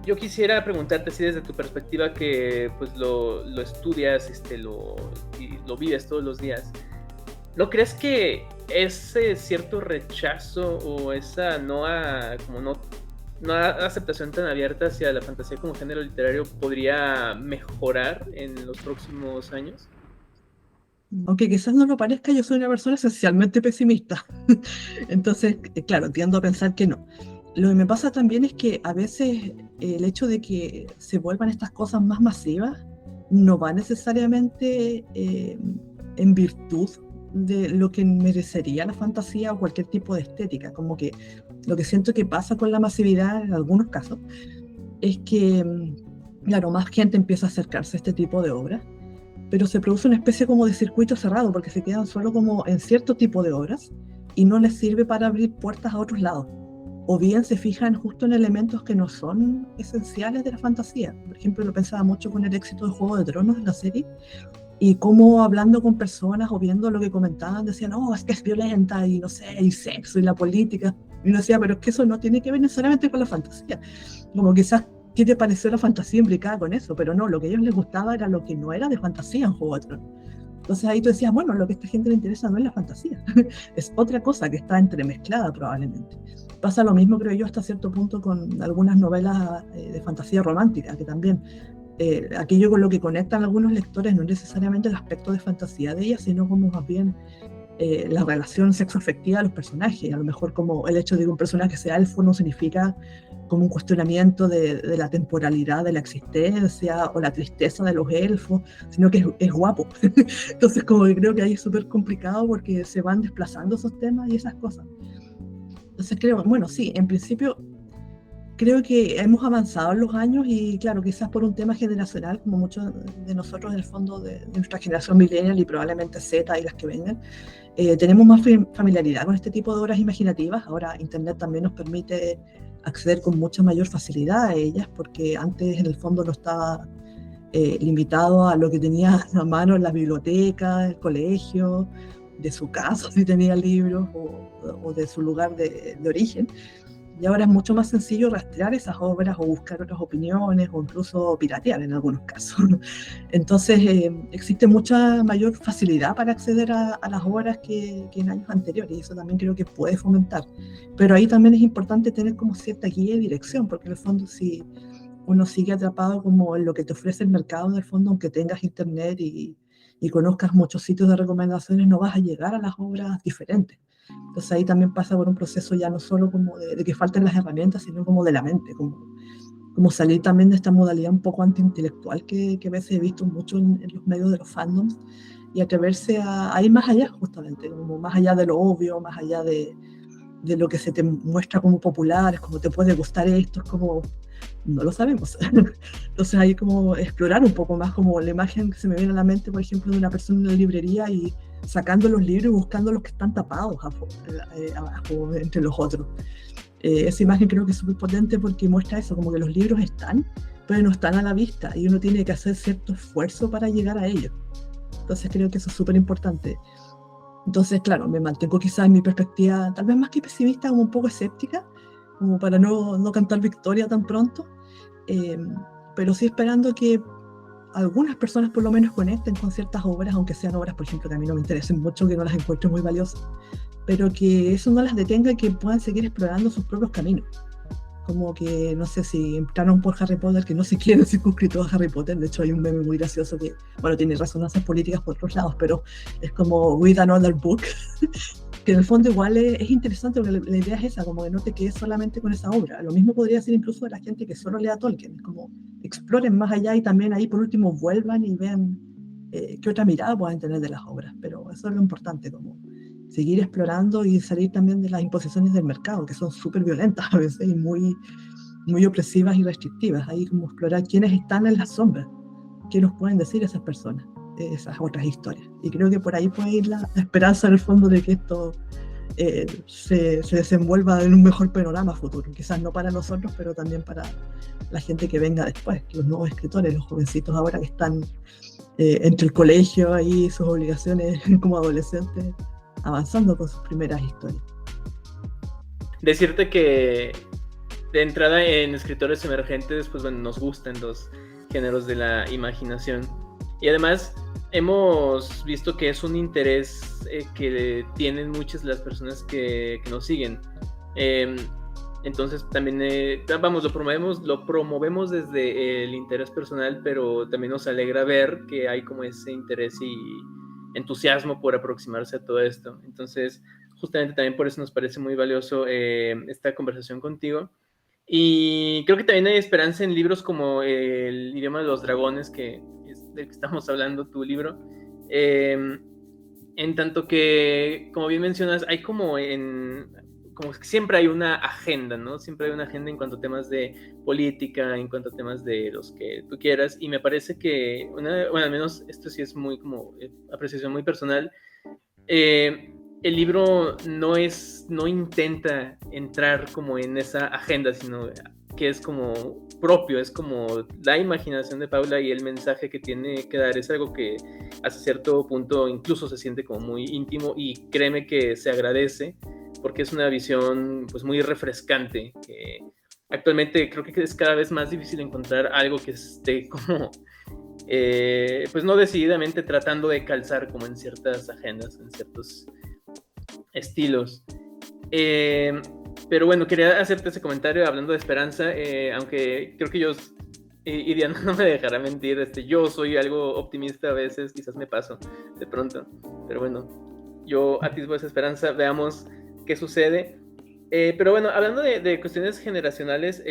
Yo quisiera preguntarte, así desde tu perspectiva, que pues lo estudias, lo vives todos los días, ¿no crees que ese cierto rechazo o esa no aceptación tan abierta hacia la fantasía como género literario podría mejorar en los próximos años? Aunque quizás no lo parezca, yo soy una persona esencialmente pesimista. Entonces, claro, tiendo a pensar que no. Lo que me pasa también es que a veces el hecho de que se vuelvan estas cosas más masivas no va necesariamente en virtud de lo que merecería la fantasía o cualquier tipo de estética. Como que lo que siento que pasa con la masividad en algunos casos es que, claro, más gente empieza a acercarse a este tipo de obras, pero se produce una especie como de circuito cerrado porque se quedan solo como en cierto tipo de obras y no les sirve para abrir puertas a otros lados. O bien se fijan justo en elementos que no son esenciales de la fantasía. Por ejemplo, lo pensaba mucho con el éxito de Juego de Tronos en la serie, y cómo hablando con personas o viendo lo que comentaban decían, oh, es que es violenta y no sé, y sexo y la política. Y uno decía, pero es que eso no tiene que ver necesariamente con la fantasía. Como quizás, ¿qué te pareció la fantasía implicada con eso? Pero no, lo que a ellos les gustaba era lo que no era de fantasía en Juego de Tronos. Entonces ahí tú decías, bueno, lo que a esta gente le interesa no es la fantasía, es otra cosa que está entremezclada probablemente. Pasa lo mismo, creo yo, hasta cierto punto con algunas novelas de fantasía romántica, que también aquello con lo que conectan algunos lectores no es necesariamente el aspecto de fantasía de ellas, sino como más bien la relación sexoafectiva de los personajes. A lo mejor como el hecho de que un personaje sea elfo no significa como un cuestionamiento de la temporalidad de la existencia o la tristeza de los elfos, sino que es guapo. Entonces como que creo que ahí es súper complicado porque se van desplazando esos temas y esas cosas. Entonces creo, bueno, sí, en principio creo que hemos avanzado en los años y claro, quizás por un tema generacional, como muchos de nosotros en el fondo de nuestra generación millennial y probablemente Z y las que vengan, tenemos más familiaridad con este tipo de obras imaginativas. Ahora Internet también nos permite acceder con mucha mayor facilidad a ellas, porque antes en el fondo no estaba limitado a lo que tenía a mano en la biblioteca, el colegio, de su casa si tenía libros o de su lugar de origen. Y ahora es mucho más sencillo rastrear esas obras o buscar otras opiniones o incluso piratear en algunos casos. Entonces existe mucha mayor facilidad para acceder a las obras que en años anteriores, y eso también creo que puede fomentar. Pero ahí también es importante tener como cierta guía y dirección, porque en el fondo si uno sigue atrapado como en lo que te ofrece el mercado, en el fondo, aunque tengas internet y conozcas muchos sitios de recomendaciones, no vas a llegar a las obras diferentes. Entonces ahí también pasa por un proceso ya no solo como de que falten las herramientas, sino como de la mente, como salir también de esta modalidad un poco antiintelectual que a veces he visto mucho en los medios de los fandoms, y atreverse a ir más allá, justamente, como más allá de lo obvio, más allá de lo que se te muestra como popular, es como te puede gustar esto, es como no lo sabemos. Entonces ahí como explorar un poco más como la imagen que se me viene a la mente, por ejemplo, de una persona en una librería y sacando los libros y buscando los que están tapados abajo entre los otros. Esa imagen creo que es súper potente porque muestra eso, como que los libros están, pero no están a la vista y uno tiene que hacer cierto esfuerzo para llegar a ellos. Entonces creo que eso es súper importante. Entonces, claro, me mantengo quizás en mi perspectiva, tal vez más que pesimista, como un poco escéptica, como para no cantar victoria tan pronto, pero sí esperando que algunas personas por lo menos conecten con ciertas obras, aunque sean obras, por ejemplo, que a mí no me interesen mucho, que no las encuentre muy valiosas, pero que eso no las detenga y que puedan seguir explorando sus propios caminos. Como que, no sé, si entraron por Harry Potter, que no se quieren circunscritos a Harry Potter. De hecho hay un meme muy gracioso que, bueno, tiene resonancias políticas por otros lados, pero es como read another book, que en el fondo igual es interesante, porque la idea es esa, como que no te quedes solamente con esa obra. Lo mismo podría ser incluso de la gente que solo lea Tolkien, es como exploren más allá y también ahí por último vuelvan y vean qué otra mirada pueden tener de las obras. Pero eso es lo importante, como seguir explorando y salir también de las imposiciones del mercado, que son súper violentas a veces y muy, muy opresivas y restrictivas. Ahí como explorar quiénes están en las sombras, qué nos pueden decir esas personas, esas otras historias. Y creo que por ahí puede ir la esperanza en el fondo de que esto se desenvuelva en un mejor panorama futuro. Quizás no para nosotros, pero también para la gente que venga después, los nuevos escritores, los jovencitos ahora que están entre el colegio y sus obligaciones como adolescentes, avanzando con sus primeras historias. Decirte que de entrada en escritores emergentes, pues bueno, nos gustan los géneros de la imaginación. Y además hemos visto que es un interés que tienen muchas de las personas que nos siguen. Entonces también, lo promovemos desde el interés personal, pero también nos alegra ver que hay como ese interés y entusiasmo por aproximarse a todo esto. Entonces, justamente también por eso nos parece muy valioso esta conversación contigo. Y creo que también hay esperanza en libros como El idioma de los dragones, que es del que estamos hablando, tu libro. En tanto que, como bien mencionas, hay como que siempre hay una agenda, ¿no? Siempre hay una agenda en cuanto a temas de política, en cuanto a temas de los que tú quieras, y me parece que, al menos esto sí es muy como apreciación muy personal, el libro no intenta entrar como en esa agenda, sino que es como propio, es como la imaginación de Paula y el mensaje que tiene que dar es algo que hasta cierto punto incluso se siente como muy íntimo, y créeme que se agradece porque es una visión pues muy refrescante, que actualmente creo que es cada vez más difícil encontrar algo que esté como pues no decididamente tratando de calzar como en ciertas agendas, en ciertos estilos. Pero bueno, quería hacerte ese comentario hablando de esperanza, aunque creo que y Diana no me dejará mentir, yo soy algo optimista a veces, quizás me paso de pronto, pero bueno, yo atisbo esa esperanza, veamos qué sucede. Pero bueno, hablando de cuestiones generacionales,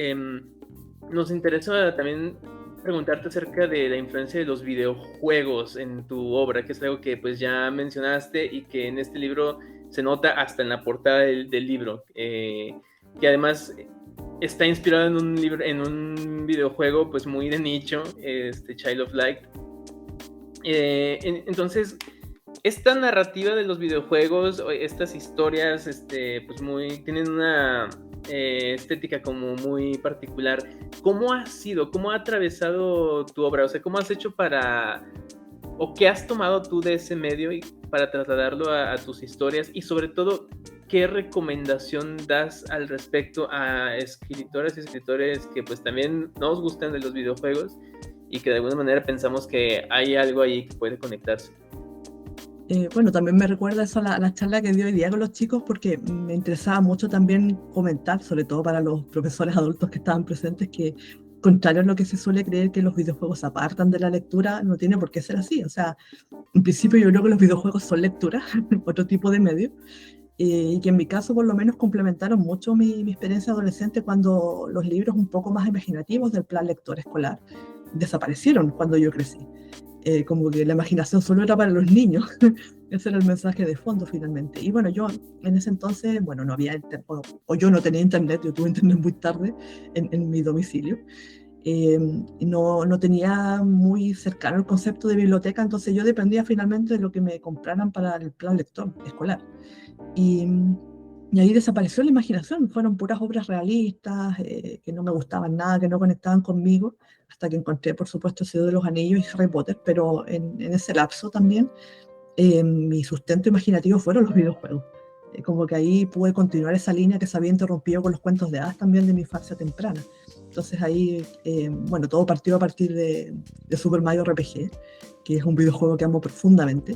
nos interesa también preguntarte acerca de la influencia de los videojuegos en tu obra, que es algo que pues ya mencionaste y que en este libro se nota hasta en la portada del libro, que además está inspirado en un videojuego pues muy de nicho, Child of Light. Entonces, esta narrativa de los videojuegos, estas historias, pues tienen una estética como muy particular. ¿Cómo ha atravesado tu obra? O sea, ¿cómo has hecho o qué has tomado tú de ese medio para trasladarlo a tus historias? Y sobre todo, ¿qué recomendación das al respecto a escritoras y escritores que pues también nos gustan de los videojuegos y que de alguna manera pensamos que hay algo ahí que puede conectarse? Bueno, también me recuerda eso a la charla que di hoy día con los chicos, porque me interesaba mucho también comentar, sobre todo para los profesores adultos que estaban presentes, que contrario a lo que se suele creer que los videojuegos apartan de la lectura, no tiene por qué ser así. O sea, en principio yo creo que los videojuegos son lectura, otro tipo de medio, y que en mi caso por lo menos complementaron mucho mi experiencia adolescente, cuando los libros un poco más imaginativos del plan lector escolar desaparecieron cuando yo crecí. Como que la imaginación solo era para los niños. Ese era el mensaje de fondo finalmente. Y bueno, yo en ese entonces, bueno, no había o yo no tenía internet, yo tuve internet muy tarde en mi domicilio. No tenía muy cercano el concepto de biblioteca, entonces yo dependía finalmente de lo que me compraran para el plan lector escolar. Y ahí desapareció la imaginación, fueron puras obras realistas, que no me gustaban nada, que no conectaban conmigo, hasta que encontré, por supuesto, El Señor de los Anillos y Harry Potter, pero en ese lapso también mi sustento imaginativo fueron los videojuegos. Como que ahí pude continuar esa línea que se había interrumpido con los cuentos de hadas también de mi infancia temprana. Entonces ahí, bueno, todo partió a partir de Super Mario RPG, que es un videojuego que amo profundamente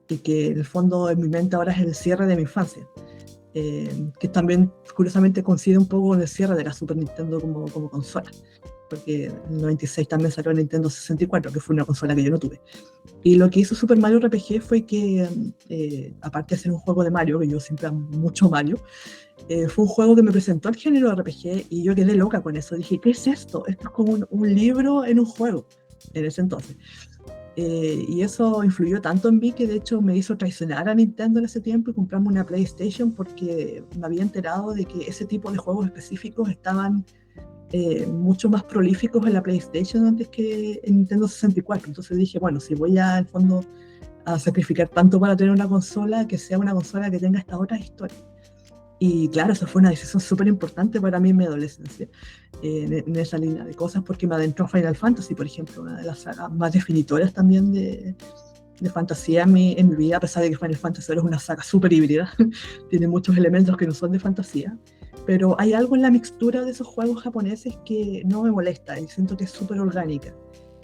y que en el fondo en mi mente ahora es el cierre de mi infancia. Que también curiosamente coincide un poco con el cierre de la Super Nintendo como consola, porque en el 96 también salió el Nintendo 64, que fue una consola que yo no tuve. Y lo que hizo Super Mario RPG fue que, aparte de ser un juego de Mario, que yo siempre amo mucho Mario, fue un juego que me presentó el género RPG y yo quedé loca con eso. Dije, ¿qué es esto? Esto es como un libro en un juego, en ese entonces. Y eso influyó tanto en mí que de hecho me hizo traicionar a Nintendo en ese tiempo y comprarme una PlayStation, porque me había enterado de que ese tipo de juegos específicos estaban mucho más prolíficos en la PlayStation antes que en Nintendo 64. Entonces dije, bueno, si voy a, en fondo, a sacrificar tanto para tener una consola, que sea una consola que tenga estas otras historias. Y claro, eso fue una decisión súper importante para mí en mi adolescencia, en esa línea de cosas, porque me adentró a Final Fantasy, por ejemplo, una de las sagas más definitorias también de fantasía en mi vida, a pesar de que Final Fantasy es una saga súper híbrida, tiene muchos elementos que no son de fantasía, pero hay algo en la mixtura de esos juegos japoneses que no me molesta y siento que es súper orgánica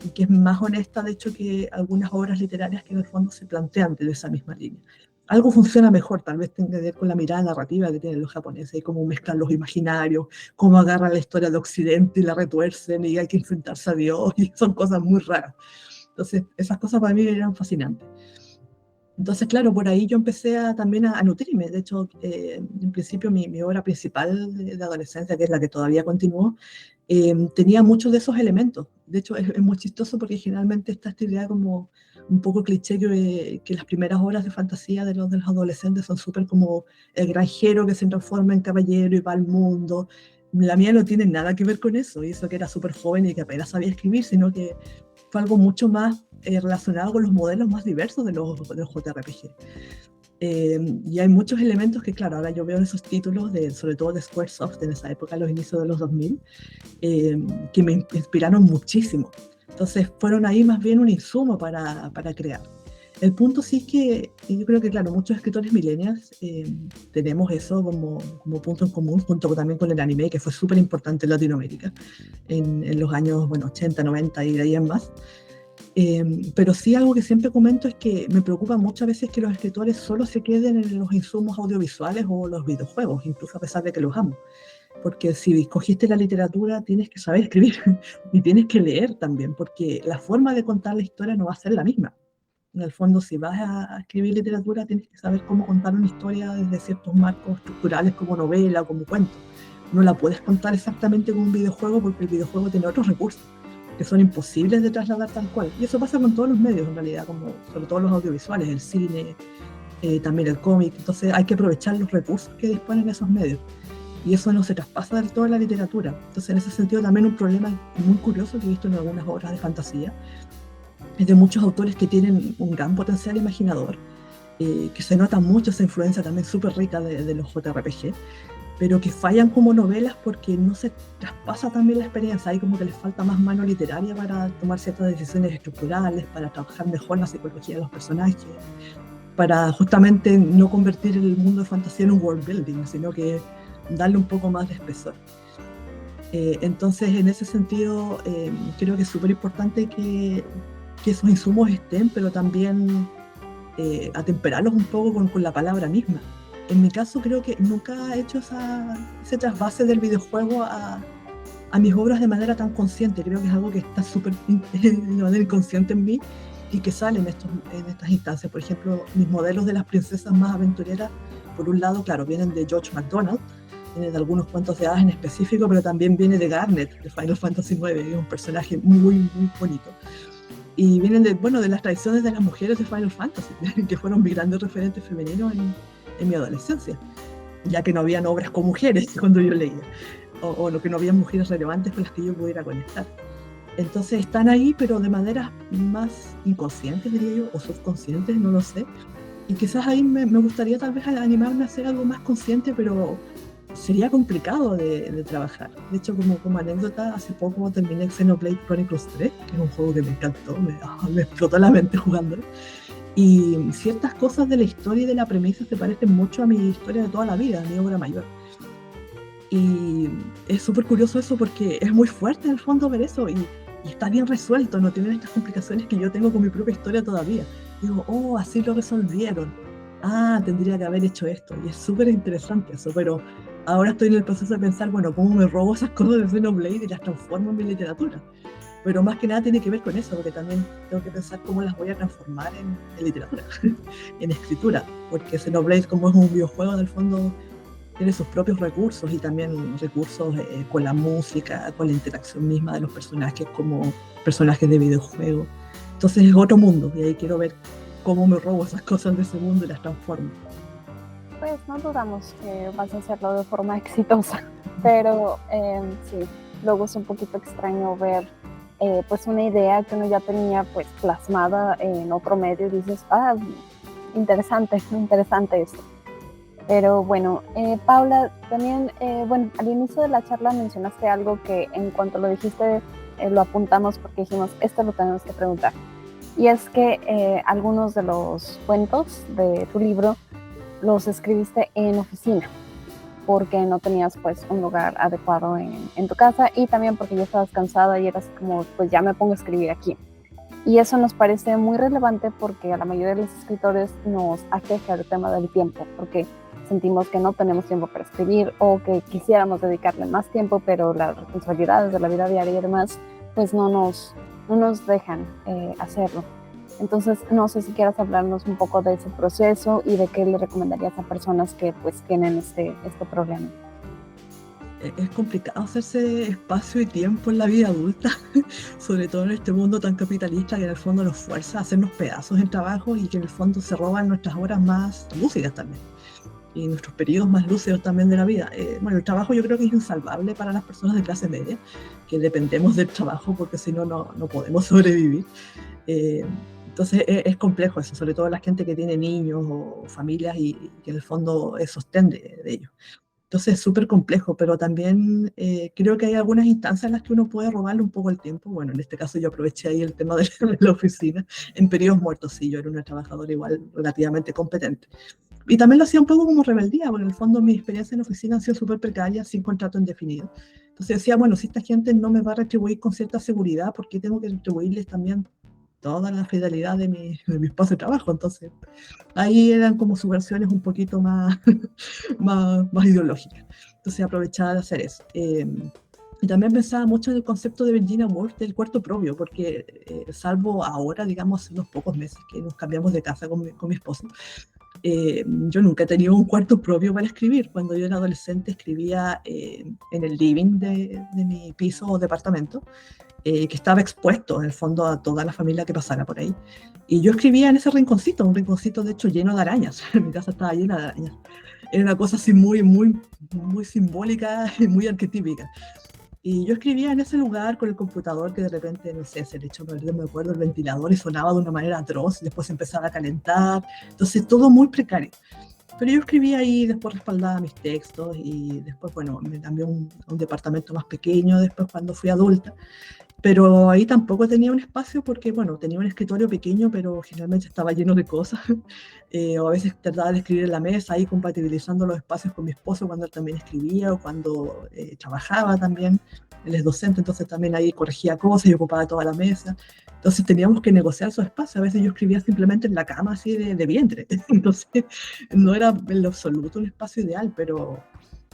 y que es más honesta, de hecho, que algunas obras literarias que en el fondo se plantean de esa misma línea. Algo funciona mejor, tal vez tenga que ver con la mirada narrativa que tienen los japoneses y cómo mezclan los imaginarios, cómo agarran la historia de Occidente y la retuercen y hay que enfrentarse a Dios y son cosas muy raras. Entonces, esas cosas para mí eran fascinantes. Entonces, claro, por ahí yo empecé también a nutrirme. De hecho, en principio mi obra principal de adolescencia, que es la que todavía continúo, tenía muchos de esos elementos. De hecho, es muy chistoso porque generalmente está esta idea como un poco cliché que las primeras obras de fantasía de los adolescentes son súper como el granjero que se transforma en caballero y va al mundo. La mía no tiene nada que ver con eso, y eso que era súper joven y que apenas sabía escribir, sino que fue algo mucho más relacionado con los modelos más diversos de los JRPG. Y hay muchos elementos que, claro, ahora yo veo en esos títulos, sobre todo de Squaresoft en esa época, a los inicios de los 2000, que me inspiraron muchísimo. Entonces fueron ahí más bien un insumo para crear. El punto sí es que yo creo que, claro, muchos escritores millennials tenemos eso como punto en común, junto también con el anime, que fue súper importante en Latinoamérica en los años 80, 90 y de ahí en más. Pero sí algo que siempre comento es que me preocupa muchas veces que los escritores solo se queden en los insumos audiovisuales o los videojuegos, incluso a pesar de que los amo. Porque si escogiste la literatura tienes que saber escribir y tienes que leer también, porque la forma de contar la historia no va a ser la misma. En el fondo, si vas a escribir literatura, tienes que saber cómo contar una historia desde ciertos marcos estructurales como novela o como cuento. No la puedes contar exactamente como un videojuego porque el videojuego tiene otros recursos que son imposibles de trasladar tal cual. Y eso pasa con todos los medios en realidad, como sobre todo los audiovisuales, el cine, también el cómic. Entonces hay que aprovechar los recursos que disponen esos medios. Y eso no se traspasa del todo a la literatura. Entonces en ese sentido también un problema muy curioso que he visto en algunas obras de fantasía es de muchos autores que tienen un gran potencial imaginador, que se nota mucho esa influencia también súper rica de los JRPG, pero que fallan como novelas porque no se traspasa también la experiencia. Hay como que les falta más mano literaria para tomar ciertas decisiones estructurales, para trabajar mejor la psicología de los personajes, para justamente no convertir el mundo de fantasía en un world building, sino que darle un poco más de espesor. Entonces, en ese sentido, creo que es súper importante que esos insumos estén, pero también atemperarlos un poco con la palabra misma. En mi caso, creo que nunca he hecho ese trasvase del videojuego a mis obras de manera tan consciente. Creo que es algo que está súper de manera inconsciente en mí y que sale en estas instancias. Por ejemplo, mis modelos de las princesas más aventureras, por un lado, claro, vienen de George MacDonald, viene de algunos cuentos de hadas en específico, pero también viene de Garnet, de Final Fantasy IX, que es un personaje muy, muy bonito. Y vienen de las tradiciones de las mujeres de Final Fantasy, que fueron mis grandes referentes femeninos en mi adolescencia, ya que no habían obras con mujeres cuando yo leía, o lo que no habían mujeres relevantes con las que yo pudiera conectar. Entonces están ahí, pero de maneras más inconscientes, diría yo, o subconscientes, no lo sé. Y quizás ahí me gustaría tal vez animarme a hacer algo más consciente, pero sería complicado de trabajar. De hecho, como anécdota, hace poco terminé Xenoblade Chronicles 3, que es un juego que me encantó, me explotó la mente jugándolo. Y ciertas cosas de la historia y de la premisa se parecen mucho a mi historia de toda la vida, a mi obra mayor. Y es súper curioso eso porque es muy fuerte en el fondo ver eso y está bien resuelto, no tienen estas complicaciones que yo tengo con mi propia historia todavía. Digo, oh, así lo resolvieron. Ah, tendría que haber hecho esto. Y es súper interesante eso, pero ahora estoy en el proceso de pensar, bueno, ¿cómo me robo esas cosas de Xenoblade y las transformo en mi literatura? Pero más que nada tiene que ver con eso, porque también tengo que pensar cómo las voy a transformar en literatura, en escritura, porque Xenoblade, como es un videojuego, en el fondo tiene sus propios recursos y también recursos con la música, con la interacción misma de los personajes como personajes de videojuego. Entonces es otro mundo y ahí quiero ver cómo me robo esas cosas de ese mundo y las transformo. Pues no dudamos que vas a hacerlo de forma exitosa, pero sí, luego es un poquito extraño ver pues una idea que uno ya tenía pues plasmada en otro medio y dices, interesante esto. Pero bueno, Paula, también, bueno, al inicio de la charla mencionaste algo que en cuanto lo dijiste, lo apuntamos porque dijimos, esto lo tenemos que preguntar. Y es que algunos de los cuentos de tu libro los escribiste en oficina, porque no tenías pues un lugar adecuado en tu casa y también porque ya estabas cansada y eras como, pues ya me pongo a escribir aquí. Y eso nos parece muy relevante porque a la mayoría de los escritores nos aqueja el tema del tiempo, porque sentimos que no tenemos tiempo para escribir o que quisiéramos dedicarle más tiempo, pero las responsabilidades de la vida diaria y demás, pues no nos dejan hacerlo. Entonces, no sé si quieras hablarnos un poco de ese proceso y de qué le recomendarías a personas que pues tienen este problema. Es complicado hacerse espacio y tiempo en la vida adulta, sobre todo en este mundo tan capitalista que en el fondo nos fuerza a hacernos pedazos en trabajo y que en el fondo se roban nuestras horas más lúcidas también y nuestros periodos más lúcidos también de la vida. Bueno, el trabajo yo creo que es insalvable para las personas de clase media, que dependemos del trabajo porque si no, no podemos sobrevivir. Entonces es complejo eso, sobre todo la gente que tiene niños o familias y que en el fondo es sostén de ellos. Entonces es súper complejo, pero también creo que hay algunas instancias en las que uno puede robarle un poco el tiempo. Bueno, en este caso yo aproveché ahí el tema de la oficina en periodos muertos, sí, yo era una trabajadora igual relativamente competente. Y también lo hacía un poco como rebeldía, porque en el fondo mi experiencia en oficina ha sido súper precaria, sin contrato indefinido. Entonces decía, bueno, si esta gente no me va a retribuir con cierta seguridad, ¿por qué tengo que retribuirles también toda la fidelidad de mi espacio de trabajo? Entonces ahí eran como subversiones un poquito más, más ideológicas. Entonces aprovechaba de hacer eso. Y también pensaba mucho en el concepto de Virginia Woolf del cuarto propio, porque salvo ahora, digamos, unos pocos meses que nos cambiamos de casa con mi esposo, yo nunca he tenido un cuarto propio para escribir. Cuando yo era adolescente escribía en el living de mi piso o departamento, que estaba expuesto en el fondo a toda la familia que pasara por ahí. Y yo escribía en ese rinconcito, un rinconcito de hecho lleno de arañas. Mi casa estaba llena de arañas. Era una cosa así muy simbólica y muy arquetípica. Y yo escribía en ese lugar con el computador que de repente, no sé, se le echó a perder, me acuerdo, el ventilador y sonaba de una manera atroz, y después empezaba a calentar. Entonces todo muy precario. Pero yo escribía ahí, después respaldaba mis textos y después, bueno, me cambié a un departamento más pequeño después cuando fui adulta. Pero ahí tampoco tenía un espacio porque, bueno, tenía un escritorio pequeño, pero generalmente estaba lleno de cosas. O a veces trataba de escribir en la mesa, ahí compatibilizando los espacios con mi esposo cuando él también escribía o cuando trabajaba también. Él es docente, entonces también ahí corregía cosas y ocupaba toda la mesa. Entonces teníamos que negociar esos espacios. A veces yo escribía simplemente en la cama así de vientre. Entonces no era en lo absoluto un espacio ideal, pero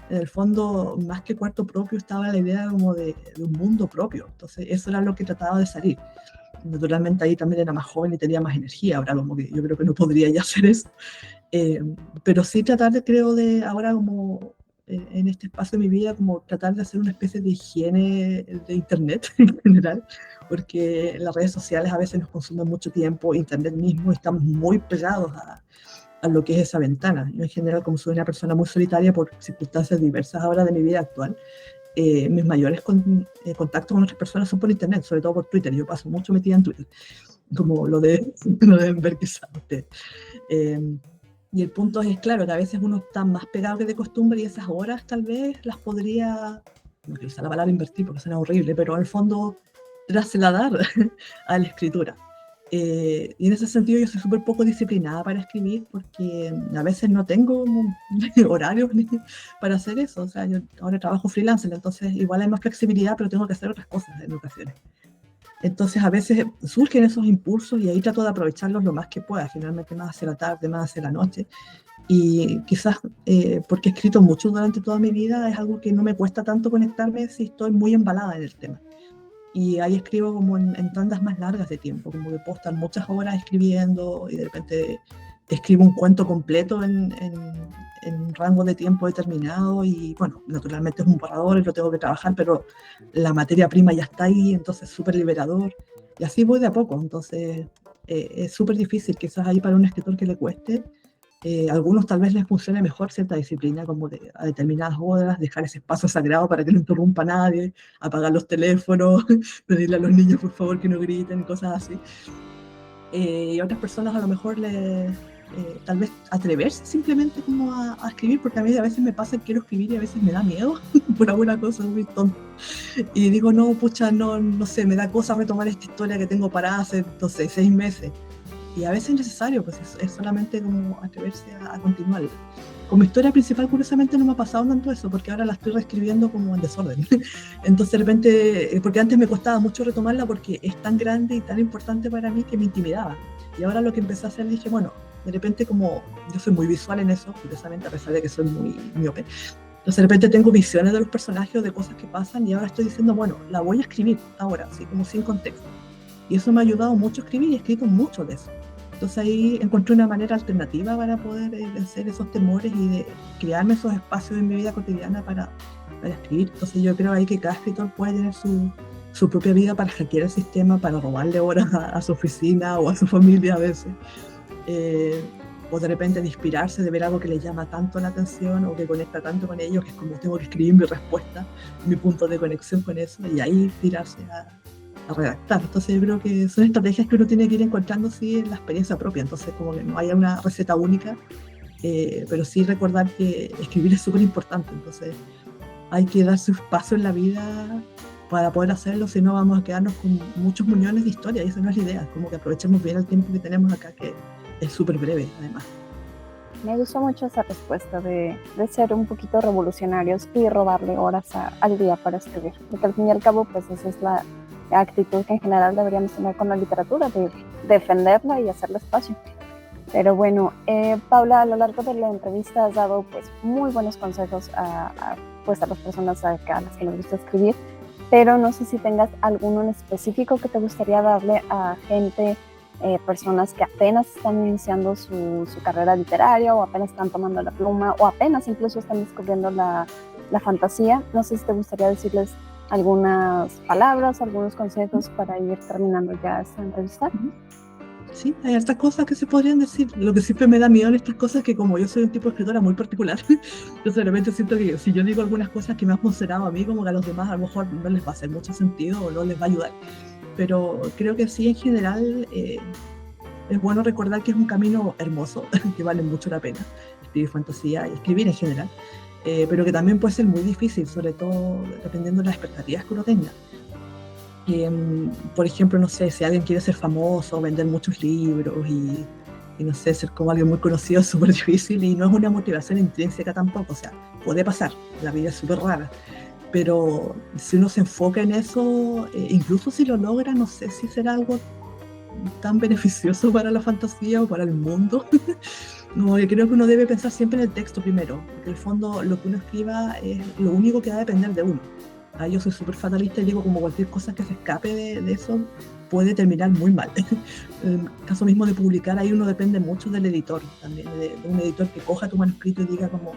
en el fondo, más que cuarto propio, estaba la idea como de un mundo propio. Entonces, eso era lo que trataba de salir. Naturalmente, ahí también era más joven y tenía más energía. Ahora, como que yo creo que no podría ya hacer eso. Pero sí tratar de, creo, de ahora como en este espacio de mi vida, como tratar de hacer una especie de higiene de Internet en general, porque las redes sociales a veces nos consumen mucho tiempo, Internet mismo, estamos muy pegados a lo que es esa ventana. Yo en general, como soy una persona muy solitaria por circunstancias diversas ahora de mi vida actual, mis mayores contactos con otras personas son por internet, sobre todo por Twitter. Yo paso mucho metida en Twitter, como lo deben ver quizás ustedes. Y el punto es, claro, que a veces uno está más pegado que de costumbre y esas horas tal vez las podría, no quiero usar la palabra invertir porque suena horrible, pero en el fondo trasladar a la escritura. Y en ese sentido yo soy súper poco disciplinada para escribir porque a veces no tengo horarios para hacer eso. O sea, yo ahora trabajo freelancer, entonces igual hay más flexibilidad, pero tengo que hacer otras cosas en ocasiones. Entonces a veces surgen esos impulsos y ahí trato de aprovecharlos lo más que pueda, finalmente más hacia la tarde, más hacia la noche. Y quizás porque he escrito mucho durante toda mi vida, es algo que no me cuesta tanto conectarme si estoy muy embalada en el tema. Y ahí escribo como en tandas más largas de tiempo, como que puedo estar muchas horas escribiendo y de repente escribo un cuento completo en un rango de tiempo determinado y bueno, naturalmente es un borrador y lo tengo que trabajar, pero la materia prima ya está ahí, entonces es súper liberador y así voy de a poco, entonces es súper difícil, quizás ahí para un escritor que le cueste. A algunos tal vez les funcione mejor cierta disciplina, como a determinadas horas, dejar ese espacio sagrado para que no interrumpa a nadie, apagar los teléfonos, pedirle a los niños por favor que no griten, cosas así. Y a otras personas a lo mejor les tal vez atreverse simplemente como a escribir, porque a mí a veces me pasa que quiero escribir y a veces me da miedo por alguna cosa muy tonta. Y digo, no, pucha, no sé, me da cosa retomar esta historia que tengo parada hace, no sé, 6 meses. Y a veces es necesario, pues es solamente como atreverse a continuarla. Con mi historia principal, curiosamente, no me ha pasado tanto eso, porque ahora la estoy reescribiendo como en desorden. Entonces, de repente, porque antes me costaba mucho retomarla porque es tan grande y tan importante para mí que me intimidaba. Y ahora lo que empecé a hacer, dije, bueno, de repente como yo soy muy visual en eso, curiosamente, a pesar de que soy muy miope, entonces de repente tengo visiones de los personajes o de cosas que pasan y ahora estoy diciendo, bueno, la voy a escribir ahora, así como sin contexto. Y eso me ha ayudado mucho a escribir y he escrito mucho de eso. Entonces ahí encontré una manera alternativa para poder vencer esos temores y de crearme esos espacios en mi vida cotidiana para escribir. Entonces yo creo ahí que cada escritor puede tener su propia vida para hackear el sistema, para robarle horas a su oficina o a su familia a veces. O de repente de inspirarse, de ver algo que les llama tanto la atención o que conecta tanto con ellos, que es como tengo que escribir mi respuesta, mi punto de conexión con eso, y ahí tirarse a redactar. Entonces yo creo que son estrategias que uno tiene que ir encontrando sí en la experiencia propia, entonces como que no haya una receta única, pero sí recordar que escribir es súper importante, entonces hay que darse un espacio en la vida para poder hacerlo, si no vamos a quedarnos con muchos millones de historias, y esa no es la idea, como que aprovechemos bien el tiempo que tenemos acá, que es súper breve además. Me gustó mucho esa respuesta de ser un poquito revolucionarios y robarle horas al día para escribir, porque al fin y al cabo pues esa es la actitud que en general deberíamos tener con la literatura, de defenderla y hacerle espacio. Pero bueno, Paula, a lo largo de la entrevista has dado pues muy buenos consejos pues a las personas a las que les gusta escribir, pero no sé si tengas alguno en específico que te gustaría darle a gente, personas que apenas están iniciando su carrera literaria o apenas están tomando la pluma o apenas incluso están descubriendo la fantasía. No sé si te gustaría decirles algunas palabras, algunos consejos para ir terminando ya esta entrevista. Sí, hay hartas cosas que se podrían decir. Lo que siempre me da miedo en estas cosas es que como yo soy un tipo de escritora muy particular, yo solamente siento que si yo digo algunas cosas que me han funcionado a mí, como que a los demás a lo mejor no les va a hacer mucho sentido o no les va a ayudar. Pero creo que sí, en general, es bueno recordar que es un camino hermoso, que vale mucho la pena, escribir fantasía y escribir en general, pero que también puede ser muy difícil, sobre todo dependiendo de las expectativas que uno tenga. Por ejemplo, no sé, si alguien quiere ser famoso, vender muchos libros y no sé, ser como alguien muy conocido es súper difícil y no es una motivación intrínseca tampoco, o sea, puede pasar, la vida es súper rara, pero si uno se enfoca en eso, incluso si lo logra, no sé si será algo tan beneficioso para la fantasía o para el mundo. No, yo creo que uno debe pensar siempre en el texto primero, porque en el fondo lo que uno escriba es lo único que va a depender de uno. Yo soy súper fatalista y digo como cualquier cosa que se escape de eso puede terminar muy mal. En el caso mismo de publicar, ahí uno depende mucho del editor, también de un editor que coja tu manuscrito y diga como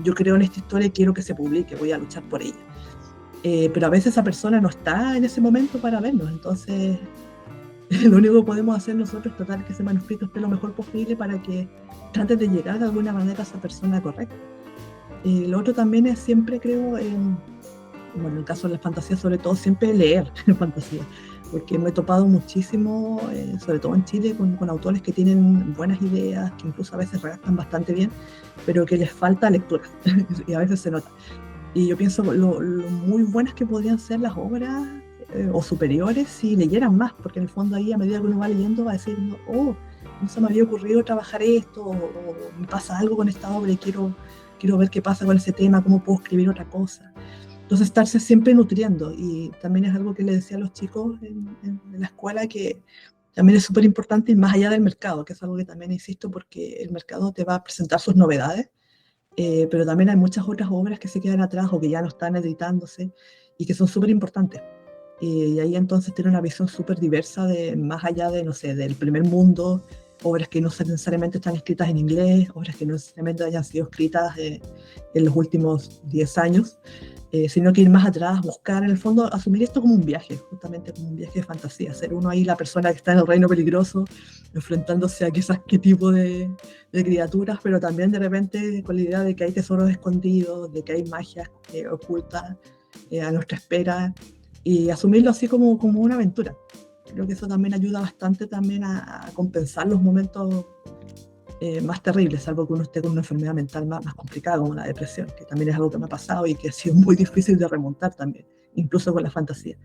yo creo en esta historia y quiero que se publique, voy a luchar por ella. Pero a veces esa persona no está en ese momento para vernos, entonces lo único que podemos hacer nosotros es tratar que ese manuscrito esté lo mejor posible para que trate de llegar de alguna manera a esa persona correcta. Lo otro también es siempre, creo, bueno, en el caso de la fantasía, sobre todo, siempre leer fantasía, porque me he topado muchísimo, sobre todo en Chile, con autores que tienen buenas ideas, que incluso a veces redactan bastante bien, pero que les falta lectura, y a veces se nota. Y yo pienso lo muy buenas que podrían ser las obras o superiores si leyeran más, porque en el fondo ahí a medida que uno va leyendo va diciendo, oh, no se me había ocurrido trabajar esto, o me pasa algo con esta obra y quiero ver qué pasa con ese tema, cómo puedo escribir otra cosa. Entonces estarse siempre nutriendo, y también es algo que le decía a los chicos en la escuela, que también es súper importante ir más allá del mercado, que es algo que también insisto, porque el mercado te va a presentar sus novedades, pero también hay muchas otras obras que se quedan atrás o que ya no están editándose y que son súper importantes. Y ahí entonces tiene una visión súper diversa de más allá de, no sé, del primer mundo, obras que no necesariamente están escritas en inglés, obras que no necesariamente hayan sido escritas en los últimos 10 años, sino que ir más atrás, buscar, en el fondo, asumir esto como un viaje, justamente como un viaje de fantasía, ser uno ahí la persona que está en el reino peligroso, enfrentándose a quizás qué tipo de criaturas, pero también de repente con la idea de que hay tesoros escondidos, de que hay magia oculta a nuestra espera, y asumirlo así como una aventura. Creo que eso también ayuda bastante también a compensar los momentos más terrible, salvo que uno esté con una enfermedad mental más complicada, como la depresión, que también es algo que me ha pasado y que ha sido muy difícil de remontar también, incluso con la fantasía.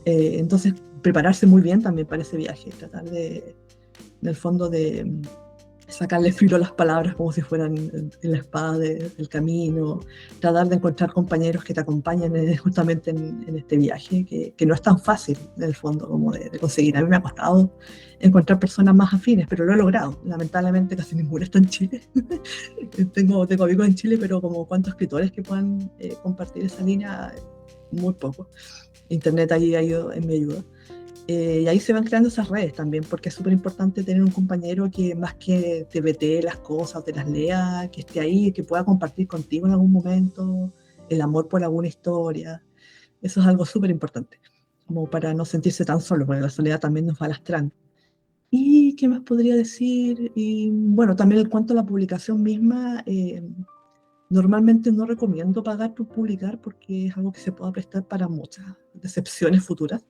Entonces, prepararse muy bien también para ese viaje, tratar en el fondo de sacarle filo a las palabras como si fueran en la espada del camino, tratar de encontrar compañeros que te acompañen justamente en este viaje, que no es tan fácil en el fondo como de conseguir. A mí me ha costado encontrar personas más afines, pero lo he logrado. Lamentablemente casi ninguna está en Chile. tengo amigos en Chile, pero como cuántos escritores que puedan compartir esa línea, muy poco. Internet ahí ha ido en mi ayuda. Y ahí se van creando esas redes también, porque es súper importante tener un compañero que más que te vetee las cosas o te las lea, que esté ahí, que pueda compartir contigo en algún momento el amor por alguna historia. Eso es algo súper importante, como para no sentirse tan solo, porque la soledad también nos va lastrando. ¿Y qué más podría decir? Y bueno, también en cuanto a la publicación misma, normalmente no recomiendo pagar por publicar porque es algo que se puede prestar para muchas decepciones futuras.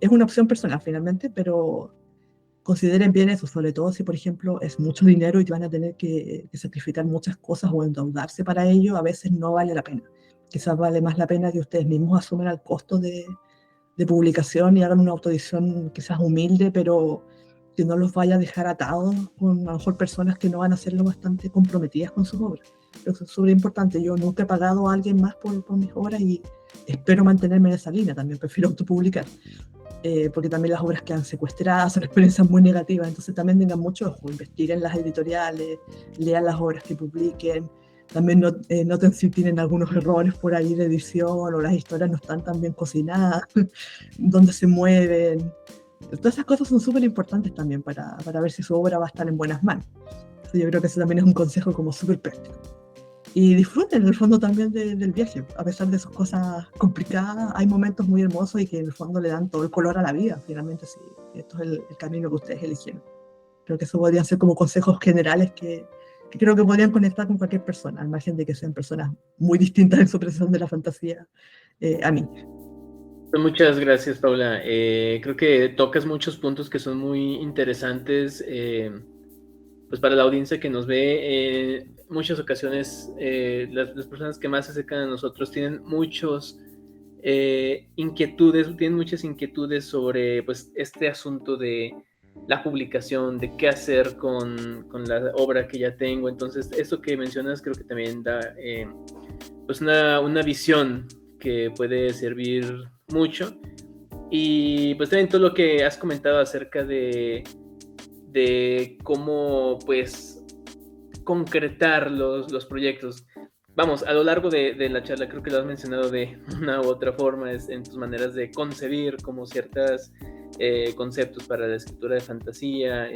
Es una opción personal finalmente, pero consideren bien eso, sobre todo si, por ejemplo, es mucho dinero y te van a tener que sacrificar muchas cosas o endeudarse para ello, a veces no vale la pena. Quizás vale más la pena que ustedes mismos asuman el costo de publicación y hagan una autoedición quizás humilde, pero que no los vaya a dejar atados con a lo mejor personas que no van a serlo bastante comprometidas con sus obras. Eso es súper importante. Yo nunca he pagado a alguien más por mis obras y espero mantenerme en esa línea. También prefiero autopublicar. Porque también las obras quedan secuestradas, son experiencias muy negativas, entonces también tengan mucho ojo, investiguen las editoriales, lean las obras que publiquen, también noten si tienen algunos errores por ahí de edición o las historias no están tan bien cocinadas, dónde se mueven. Todas esas cosas son súper importantes también para ver si su obra va a estar en buenas manos. Entonces yo creo que ese también es un consejo como súper práctico. Y disfruten en el fondo también del viaje, a pesar de sus cosas complicadas, hay momentos muy hermosos y que en el fondo le dan todo el color a la vida, finalmente sí, esto es el camino que ustedes eligieron. Creo que eso podrían ser como consejos generales que creo que podrían conectar con cualquier persona, al margen de que sean personas muy distintas en su apreciación de la fantasía a mí. Muchas gracias, Paula. Creo que tocas muchos puntos que son muy interesantes pues para la audiencia que nos ve. En muchas ocasiones las personas que más se acercan a nosotros tienen muchas inquietudes sobre pues, este asunto de la publicación, de qué hacer con la obra que ya tengo. Entonces, eso que mencionas creo que también da pues una visión que puede servir mucho. Y pues también todo lo que has comentado acerca de cómo pues concretar los proyectos. Vamos, a lo largo de la charla creo que lo has mencionado de una u otra forma, es en tus maneras de concebir como ciertos conceptos para la escritura de fantasía,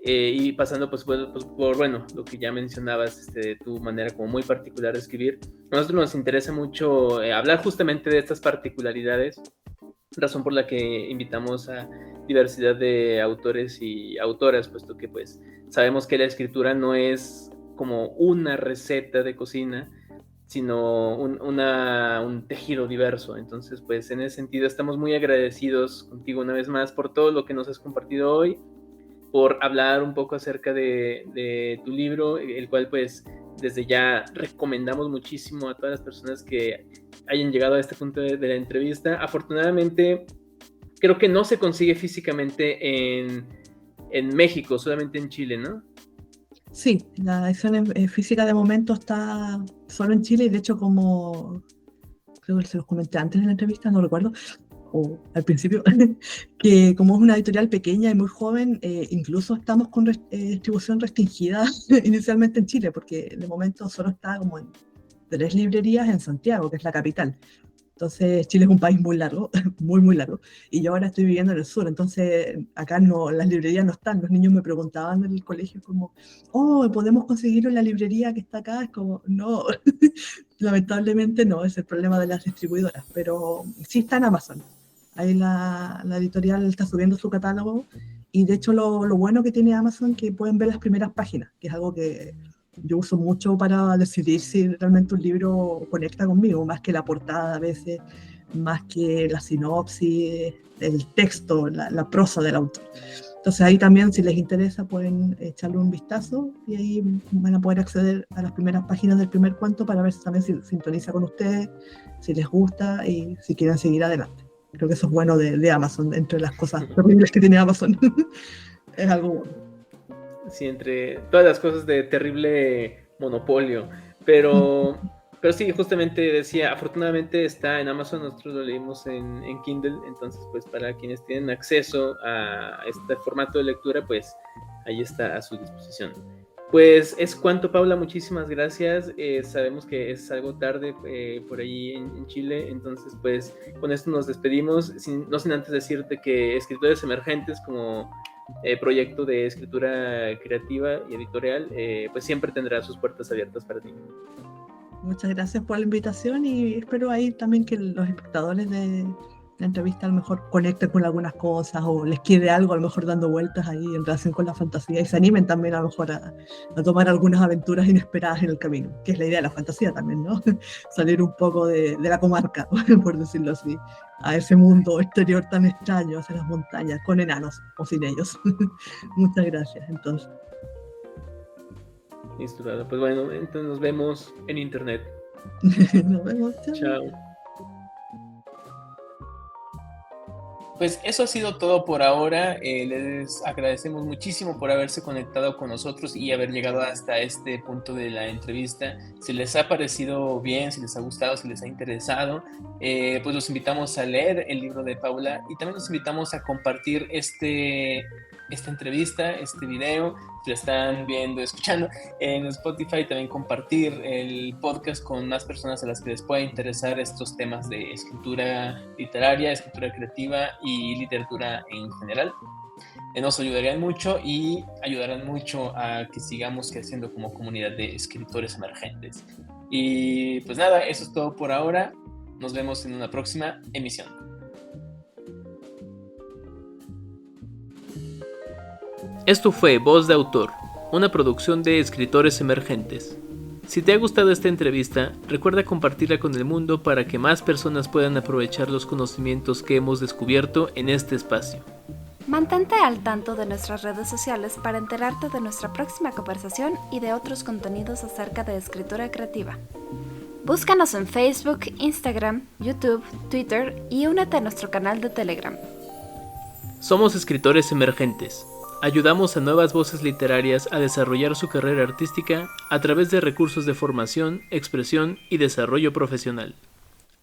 y pasando pues por bueno, lo que ya mencionabas, de tu manera como muy particular de escribir. A nosotros nos interesa mucho hablar justamente de estas particularidades, razón por la que invitamos a diversidad de autores y autoras, puesto que pues sabemos que la escritura no es como una receta de cocina, sino un tejido diverso. Entonces pues en ese sentido estamos muy agradecidos contigo una vez más por todo lo que nos has compartido hoy, por hablar un poco acerca de tu libro, el cual pues desde ya recomendamos muchísimo a todas las personas que hayan llegado a este punto de la entrevista. Afortunadamente creo que no se consigue físicamente en México, solamente en Chile, ¿no? Sí, la edición física de momento está solo en Chile y de hecho como creo que se los comenté antes en la entrevista, no recuerdo, o al principio, que como es una editorial pequeña y muy joven, incluso estamos con distribución restringida inicialmente en Chile, porque de momento solo está como en 3 librerías en Santiago, que es la capital. Entonces Chile es un país muy largo, muy largo, y yo ahora estoy viviendo en el sur, entonces acá no, las librerías no están. Los niños me preguntaban en el colegio como, oh, ¿podemos conseguirlo en la librería que está acá? Es como, no, lamentablemente no, es el problema de las distribuidoras, pero sí está en Amazon. Ahí la editorial está subiendo su catálogo, y de hecho lo bueno que tiene Amazon es que pueden ver las primeras páginas, que es algo que yo uso mucho para decidir si realmente un libro conecta conmigo, más que la portada a veces, más que la sinopsis, el texto, la prosa del autor. Entonces ahí también, si les interesa, pueden echarle un vistazo y ahí van a poder acceder a las primeras páginas del primer cuento para ver si también sintoniza con ustedes, si les gusta y si quieren seguir adelante. Creo que eso es bueno de Amazon, entre las cosas terribles que tiene Amazon. Es algo bueno. Sí, entre todas las cosas de terrible monopolio. Pero sí, justamente decía, afortunadamente está en Amazon, nosotros lo leímos en Kindle, entonces pues para quienes tienen acceso a este formato de lectura, pues ahí está a su disposición. Pues es cuanto, Paula, muchísimas gracias. Sabemos que es algo tarde por ahí en Chile, entonces pues con esto nos despedimos, no sin antes decirte que Escritores Emergentes, como proyecto de escritura creativa y editorial, pues siempre tendrá sus puertas abiertas para ti. Muchas gracias por la invitación y espero ahí también que los espectadores de la entrevista a lo mejor conecten con algunas cosas o les quede algo a lo mejor dando vueltas ahí en relación con la fantasía y se animen también a lo mejor a tomar algunas aventuras inesperadas en el camino, que es la idea de la fantasía también, ¿no? Salir un poco de la comarca, por decirlo así, a ese mundo exterior tan extraño, hacia las montañas, con enanos o sin ellos. Muchas gracias, entonces. Listo, pues bueno, entonces nos vemos en internet. Nos vemos, chao. Pues eso ha sido todo por ahora. Les agradecemos muchísimo por haberse conectado con nosotros y haber llegado hasta este punto de la entrevista. Si les ha parecido bien, si les ha gustado, si les ha interesado, pues los invitamos a leer el libro de Paula y también los invitamos a compartir esta entrevista, este video, si lo están viendo, escuchando en Spotify, también compartir el podcast con más personas a las que les pueda interesar estos temas de escritura literaria, escritura creativa y literatura en general. Nos ayudarían mucho y ayudarán mucho a que sigamos creciendo como comunidad de escritores emergentes. Y pues nada, eso es todo por ahora. Nos vemos en una próxima emisión. Esto fue Voz de Autor, una producción de Escritores Emergentes. Si te ha gustado esta entrevista, recuerda compartirla con el mundo para que más personas puedan aprovechar los conocimientos que hemos descubierto en este espacio. Mantente al tanto de nuestras redes sociales para enterarte de nuestra próxima conversación y de otros contenidos acerca de escritura creativa. Búscanos en Facebook, Instagram, YouTube, Twitter y únete a nuestro canal de Telegram. Somos Escritores Emergentes. Ayudamos a nuevas voces literarias a desarrollar su carrera artística a través de recursos de formación, expresión y desarrollo profesional.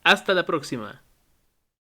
¡Hasta la próxima!